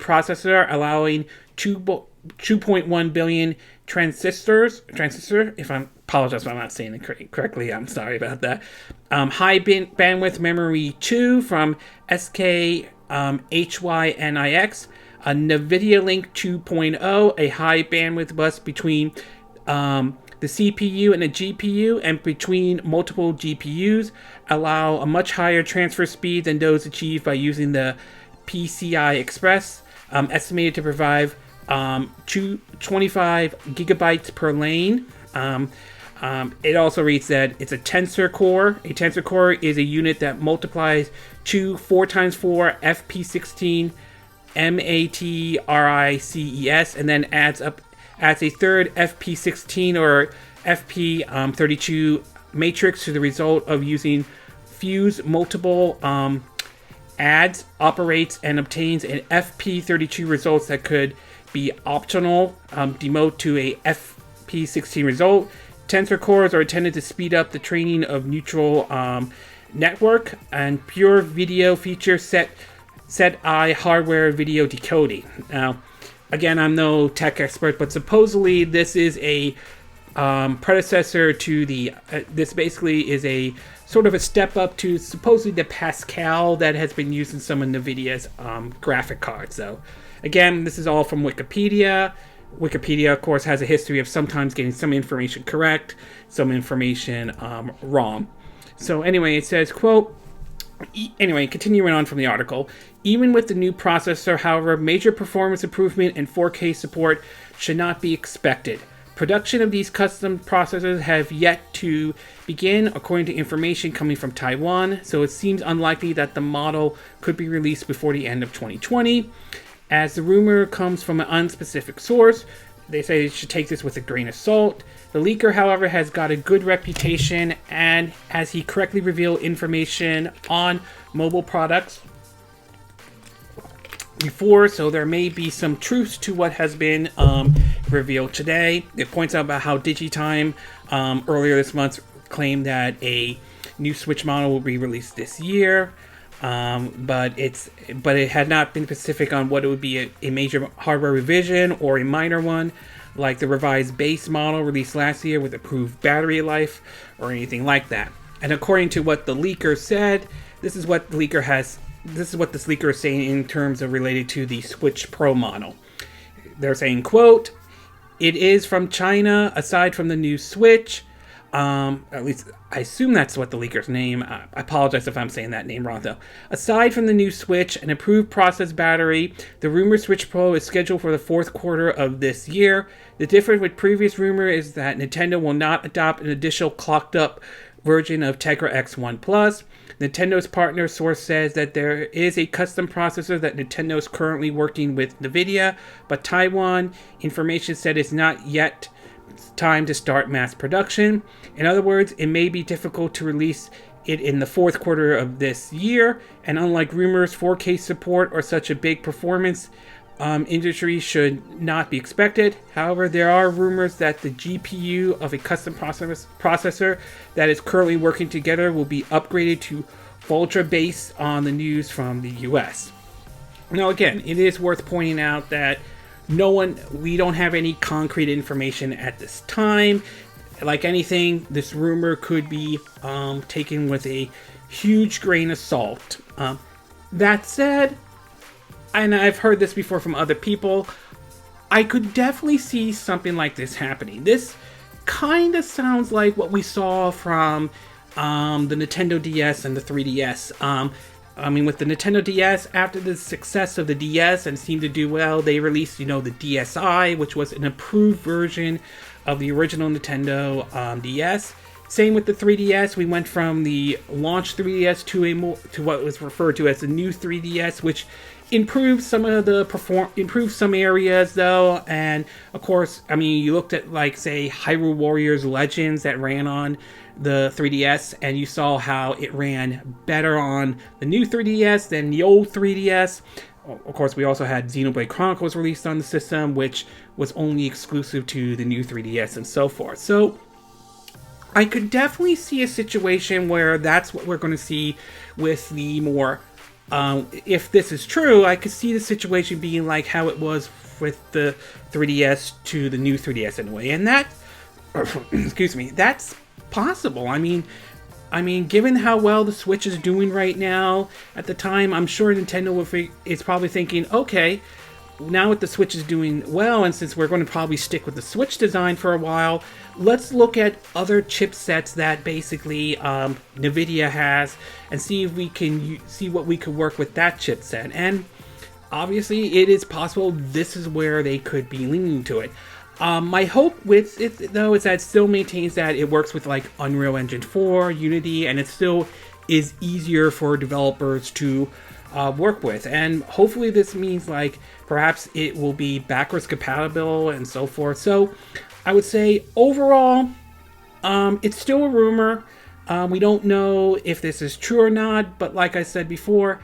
processor, allowing 2.1 billion transistor, if I apologize if I'm not saying it correctly, I'm sorry about that. High bandwidth memory 2 from SK HYNIX, a NVIDIA Link 2.0, a high bandwidth bus between the CPU and the GPU, and between multiple GPUs, allow a much higher transfer speed than those achieved by using the PCI Express, estimated to provide 25 gigabytes per lane. It also reads that it's a tensor core. A tensor core is a unit that multiplies 4 times 4 FP16 matrices, and then adds a third FP16 or FP32 matrix to the result of using fuse multiple adds, operates, and obtains an FP32 results that could be optional, demote to a FP16 result. Tensor cores are intended to speed up the training of neutral network and pure video feature set-eye hardware video decoding. Now, again, I'm no tech expert, but supposedly this is a predecessor to the, this basically is a sort of a step up to supposedly the Pascal that has been used in some of NVIDIA's graphic cards. So again, this is all from Wikipedia. Wikipedia, of course, has a history of sometimes getting some information correct, some information wrong. So anyway, it says, quote, anyway, continuing on from the article, even with the new processor, however, major performance improvement and 4K support should not be expected. Production of these custom processors have yet to begin, according to information coming from Taiwan, so it seems unlikely that the model could be released before the end of 2020. As the rumor comes from an unspecific source, they say you should take this with a grain of salt. The leaker, however, has got a good reputation, and as he correctly revealed information on mobile products, before, so there may be some truths to what has been revealed today. It points out about how Digitime earlier this month claimed that a new Switch model will be released this year, but it had not been specific on what it would be a major hardware revision or a minor one, like the revised base model released last year with improved battery life or anything like that. And according to what the leaker said, this is what this leaker is saying in terms of related to the Switch Pro model. They're saying, quote, "It is from China, aside from the new Switch." At least I assume that's what the leaker's name. I apologize if I'm saying that name wrong, though. "Aside from the new Switch, an improved process battery, the rumored Switch Pro is scheduled for the fourth quarter of this year. The difference with previous rumor is that Nintendo will not adopt an additional clocked-up version of Tegra X1 Plus. Nintendo's partner source says that there is a custom processor that Nintendo is currently working with NVIDIA, but Taiwan information said it's not yet time to start mass production. In other words, it may be difficult to release it in the fourth quarter of this year, and unlike rumors, 4K support or such a big performance industry should not be expected. However, there are rumors that the GPU of a custom processor that is currently working together will be upgraded to Ultra based on the news from the US. Now again, it is worth pointing out that we don't have any concrete information at this time. Like anything, this rumor could be taken with a huge grain of salt. That said, and I've heard this before from other people, I could definitely see something like this happening. This kind of sounds like what we saw from the Nintendo DS and the 3DS. With the Nintendo DS, after the success of the DS and seemed to do well, they released, the DSi, which was an improved version of the original Nintendo DS. Same with the 3DS. We went from the launch 3DS to what was referred to as the new 3DS, which improved some areas though. And of course, you looked at say Hyrule Warriors Legends that ran on the 3DS, and you saw how it ran better on the new 3DS than the old 3DS. Of course, we also had Xenoblade Chronicles released on the system, which was only exclusive to the new 3DS and so forth. So I could definitely see a situation where that's what we're going to see with the more, if this is true, I could see the situation being like how it was with the 3DS to the new 3DS anyway. And that, excuse me, that's possible. Given how well the Switch is doing right now, at the time, I'm sure Nintendo is probably thinking, okay, now that the Switch is doing well, and since we're going to probably stick with the Switch design for a while, let's look at other chipsets that basically NVIDIA has, and see if we can see what we could work with that chipset. And obviously, it is possible this is where they could be leaning to it. My hope with it, though, is that it still maintains that it works with Unreal Engine 4, Unity, and it still is easier for developers to work with. And hopefully this means perhaps it will be backwards compatible and so forth. So I would say overall, it's still a rumor. We don't know if this is true or not, but like I said before,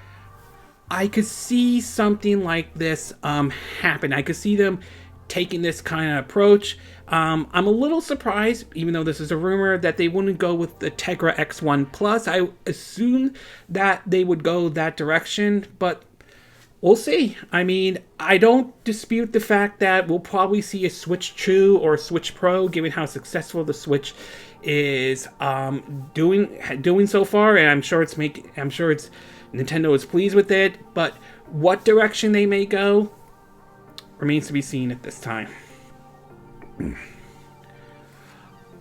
I could see something like this happen. I could see them taking this kind of approach. I'm a little surprised, even though this is a rumor, that they wouldn't go with the Tegra X1 Plus. I assume that they would go that direction, but we'll see. I don't dispute the fact that we'll probably see a Switch 2 or a Switch Pro, given how successful the Switch is doing so far, and I'm sure Nintendo is pleased with it. But what direction they may go remains to be seen at this time.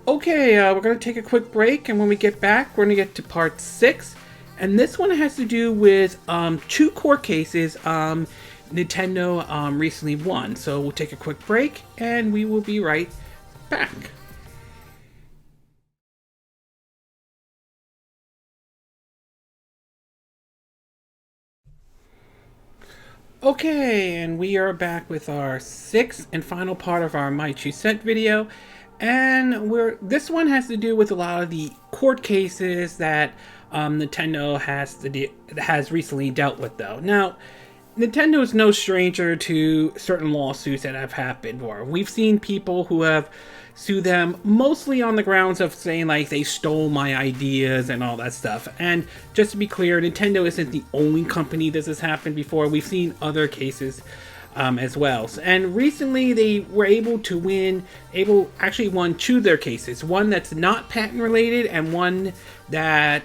Okay, we're going to take a quick break, and when we get back, we're going to get to part 6. And this one has to do with 2 court cases Nintendo recently won. So we'll take a quick break, and we will be right back. Okay, and we are back with our 6th and final part of our My 2 Cent video, and this one has to do with a lot of the court cases that Nintendo has recently dealt with, though. Now, Nintendo is no stranger to certain lawsuits that have happened before. We've seen people who have sued them mostly on the grounds of saying like they stole my ideas and all that stuff. And just to be clear, Nintendo isn't the only company this has happened before. We've seen other cases as well. And recently they were able to won two of their cases. One that's not patent related and one that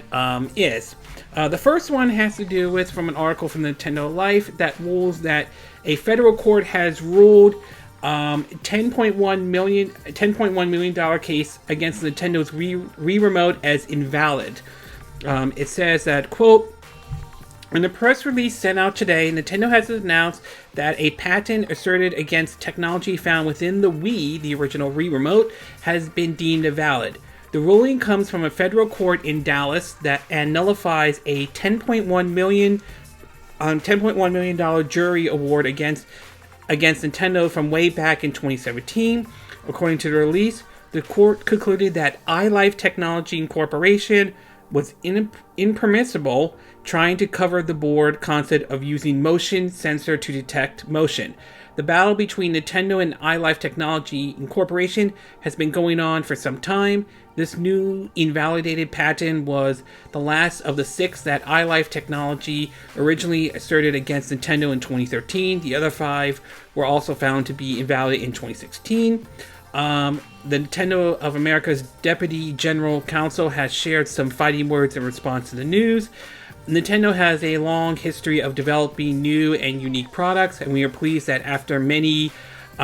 is. The first one has to do with, from an article from Nintendo Life, that rules that a federal court has ruled $10.1 million case against Nintendo's Wii Remote as invalid. It says that, quote, in a press release sent out today, Nintendo has announced that a patent asserted against technology found within the Wii, the original Wii Remote, has been deemed invalid. The ruling comes from a federal court in Dallas and nullifies a $10.1 million jury award against Nintendo from way back in 2017. According to the release, the court concluded that iLife Technology Incorporation was impermissible, trying to cover the board concept of using motion sensor to detect motion. The battle between Nintendo and iLife Technology Incorporation has been going on for some time. This new invalidated patent was the last of the 6 that iLife Technology originally asserted against Nintendo in 2013. The other 5 were also found to be invalid in 2016. The Nintendo of America's Deputy General Counsel has shared some fighting words in response to the news. Nintendo has a long history of developing new and unique products, and we are pleased that after many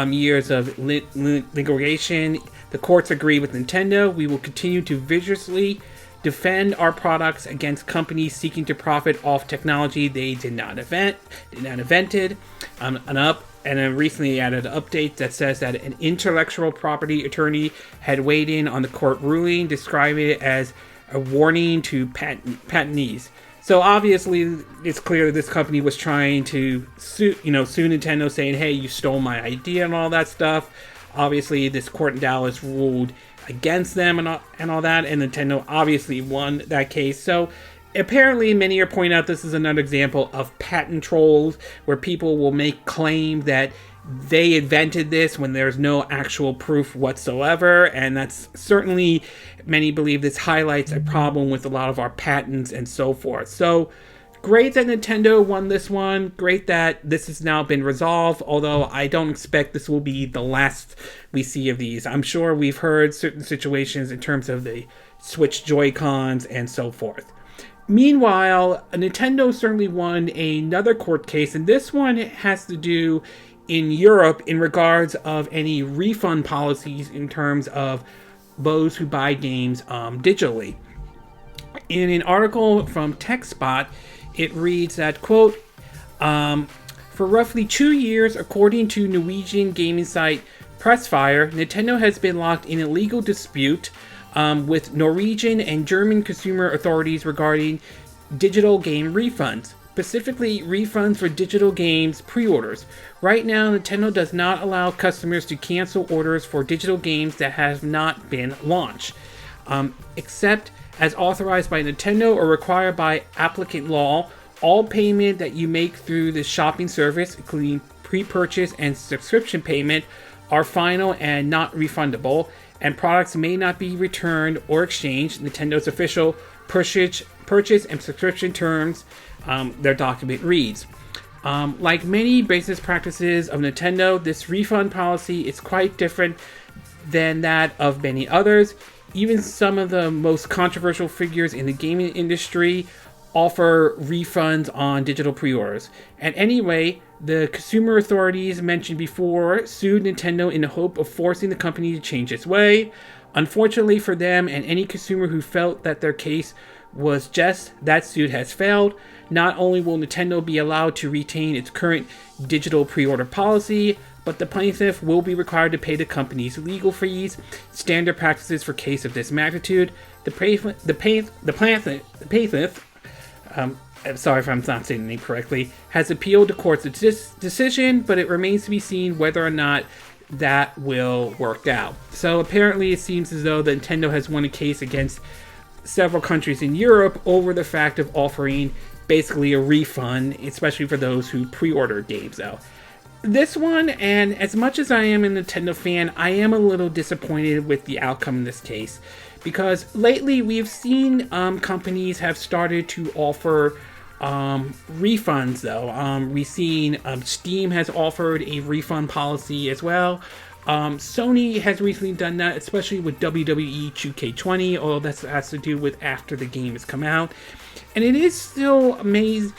years of litigation, the courts agree with Nintendo. We will continue to vigorously defend our products against companies seeking to profit off technology they did not invent. And I recently added an update that says that an intellectual property attorney had weighed in on the court ruling, describing it as a warning to patentees. So obviously, it's clear that this company was trying to sue Nintendo, saying, "Hey, you stole my idea" and all that stuff. Obviously, this court in Dallas ruled against them and all that, and Nintendo obviously won that case. So apparently, many are pointing out this is another example of patent trolls, where people will make claim that they invented this when there's no actual proof whatsoever, and that's certainly, many believe this highlights a problem with a lot of our patents and so forth. So great that Nintendo won this one. Great that this has now been resolved, although I don't expect this will be the last we see of these. I'm sure we've heard certain situations in terms of the Switch Joy-Cons and so forth. Meanwhile, Nintendo certainly won another court case, and this one has to do in Europe in regards of any refund policies in terms of those who buy games digitally. In an article from TechSpot, it reads that, quote, for roughly 2 years, according to Norwegian gaming site Pressfire, Nintendo has been locked in a legal dispute with Norwegian and German consumer authorities regarding digital game refunds, specifically refunds for digital games pre-orders. Right now, Nintendo does not allow customers to cancel orders for digital games that have not been launched, except as authorized by Nintendo or required by applicant law. All payment that you make through the shopping service, including pre-purchase and subscription payment, are final and not refundable, and products may not be returned or exchanged. Nintendo's official purchase and subscription terms, their document reads. Like many business practices of Nintendo, this refund policy is quite different than that of many others. Even some of the most controversial figures in the gaming industry offer refunds on digital pre-orders. And anyway, the consumer authorities mentioned before sued Nintendo in the hope of forcing the company to change its way. Unfortunately for them and any consumer who felt that their case was just, that suit has failed. Not only will Nintendo be allowed to retain its current digital pre-order policy, but the plaintiff will be required to pay the company's legal fees, standard practices for case of this magnitude. The plaintiff, I'm sorry if I'm not saying the name correctly, has appealed the court's decision, but it remains to be seen whether or not that will work out. So apparently it seems as though Nintendo has won a case against several countries in Europe over the fact of offering basically a refund, especially for those who pre-order games though. This one, and as much as I am a Nintendo fan, I am a little disappointed with the outcome in this case. Because lately we've seen companies have started to offer refunds though. We've seen Steam has offered a refund policy as well. Sony has recently done that, especially with WWE 2K20, although that has to do with after the game has come out. And it is still amazes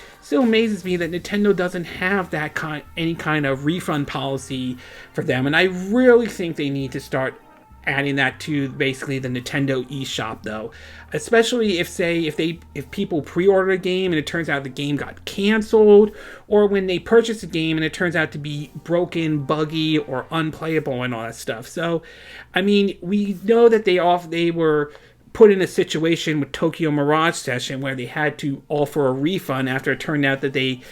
me that Nintendo doesn't have that any kind of refund policy for them. And I really think they need to start adding that to basically the Nintendo eShop though, especially if people pre-order a game and it turns out the game got canceled, or when they purchase a game and it turns out to be broken, buggy, or unplayable and all that stuff. So I mean, we know that they were put in a situation with Tokyo Mirage Session where they had to offer a refund after it turned out that they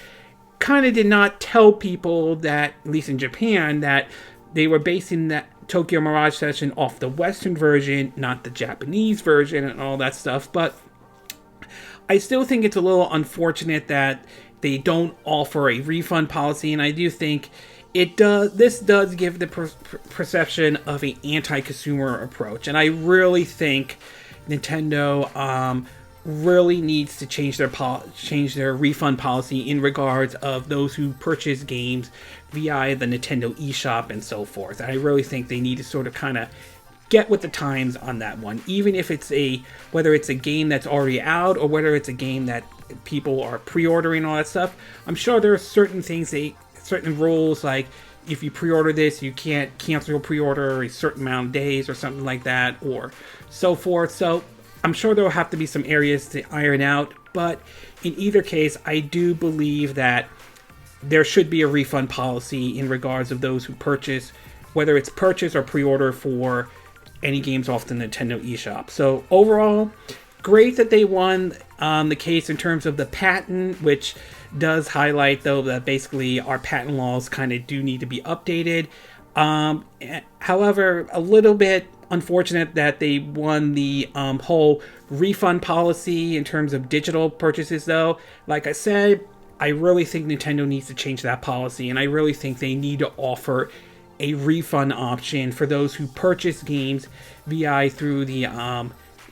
kind of did not tell people that, at least in Japan, that they were basing that Tokyo Mirage Session off the Western version, not the Japanese version and all that stuff. But I still think it's a little unfortunate that they don't offer a refund policy, and I do think this does give the perception of an anti-consumer approach, and I really think Nintendo really needs to change their refund policy in regards of those who purchase games via the Nintendo eShop and so forth. I really think they need to sort of kind of get with the times on that one, even if whether it's a game that's already out or whether it's a game that people are pre-ordering, all that stuff. I'm sure there are certain rules, like if you pre-order this, you can't cancel your pre-order a certain amount of days or something like that, or so forth. So I'm sure there will have to be some areas to iron out, but in either case, I do believe that there should be a refund policy in regards of those who purchase, whether it's purchase or pre-order for any games off the Nintendo eShop. So overall, great that they won the case in terms of the patent, which does highlight though that basically our patent laws kind of do need to be updated. However, a little bit unfortunate that they won the whole refund policy in terms of digital purchases though. Like I said, I really think Nintendo needs to change that policy, and I really think they need to offer a refund option for those who purchase games through the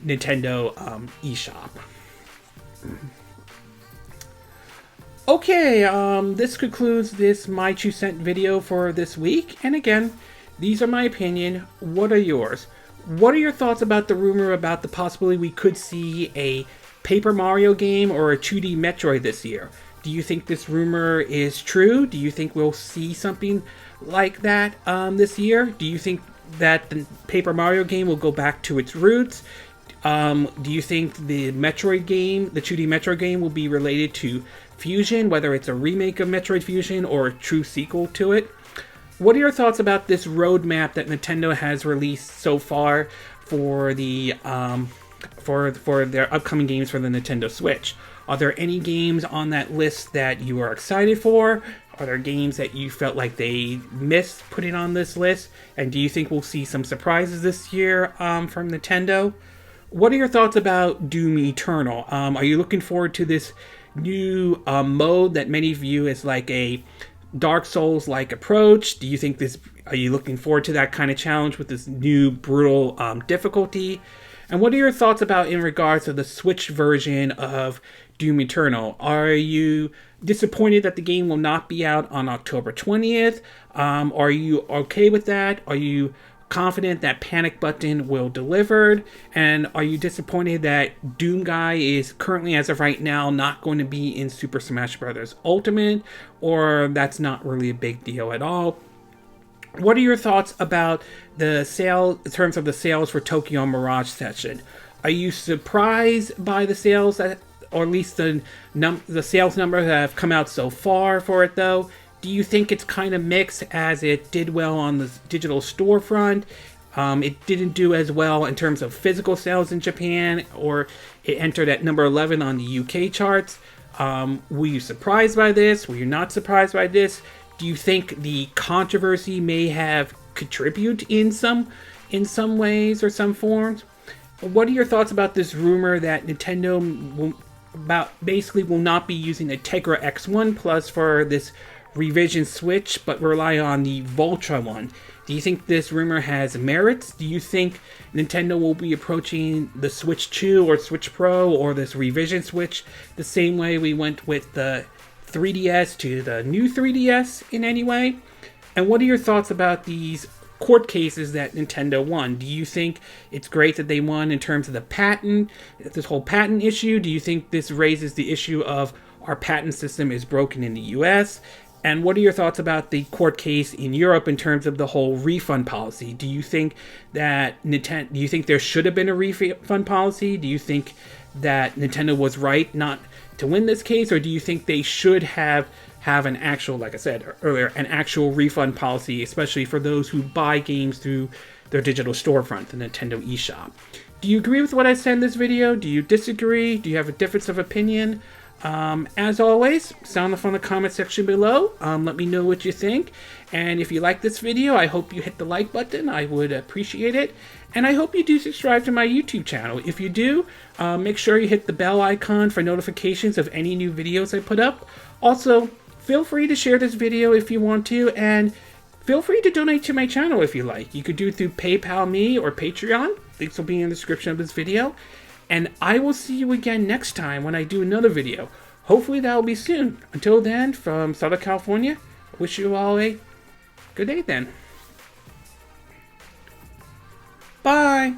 Nintendo eShop. Okay, this concludes this My 2 Cent video for this week. And again, these are my opinion. What are yours? What are your thoughts about the rumor about the possibility we could see a Paper Mario game or a 2D Metroid this year? Do you think this rumor is true? Do you think we'll see something like that this year? Do you think that the Paper Mario game will go back to its roots? Do you think the Metroid game, the 2D Metroid game, will be related to Fusion, whether it's a remake of Metroid Fusion or a true sequel to it? What are your thoughts about this roadmap that Nintendo has released so far for the for their upcoming games for the Nintendo Switch? Are there any games on that list that you are excited for? Are there games that you felt like they missed putting on this list? And do you think we'll see some surprises this year from Nintendo? What are your thoughts about Doom Eternal? Are you looking forward to this new mode that many view as like a Dark Souls-like approach? Are you looking forward to that kind of challenge with this new brutal difficulty? And what are your thoughts about in regards to the Switch version of Doom Eternal? Are you disappointed that the game will not be out on October 20th? Are you okay with that? Are you confident that Panic Button will deliver? And are you disappointed that Doom Guy is currently, as of right now, not going to be in Super Smash Bros. Ultimate? Or that's not really a big deal at all? What are your thoughts about the sale in terms of the sales for Tokyo Mirage Session? Are you surprised by the sales that, or at least the sales numbers that have come out so far for it though? Do you think it's kind of mixed, as it did well on the digital storefront? It didn't do as well in terms of physical sales in Japan, or it entered at number 11 on the UK charts. Were you surprised by this? Were you not surprised by this? Do you think the controversy may have contributed in some ways or some forms? What are your thoughts about this rumor that Nintendo about basically will not be using the Tegra X1 Plus for this revision Switch, but rely on the Voltra one. Do you think this rumor has merits? Do you think Nintendo will be approaching the Switch 2 or Switch Pro or this revision Switch the same way we went with the 3DS to the new 3DS in any way? And what are your thoughts about these court cases that Nintendo won? Do you think it's great that they won in terms of the patent, this whole patent issue? Do you think this raises the issue of our patent system is broken in the US? And what are your thoughts about the court case in Europe in terms of the whole refund policy? Do you think that do you think there should have been a refund policy? Do you think that Nintendo was right not to win this case, or do you think they should have an actual, like I said earlier, an actual refund policy, especially for those who buy games through their digital storefront, the Nintendo eShop? Do you agree with what I said in this video? Do you disagree? Do you have a difference of opinion? As always, sound off on the comment section below. Let me know what you think. And if you like this video, I hope you hit the like button. I would appreciate it. And I hope you do subscribe to my YouTube channel. If you do, make sure you hit the bell icon for notifications of any new videos I put up. Also, feel free to share this video if you want to, and feel free to donate to my channel if you like. You could do it through PayPal me or Patreon. Links will be in the description of this video. And I will see you again next time when I do another video. Hopefully that will be soon. Until then, from Southern California, I wish you all a good day then. Bye!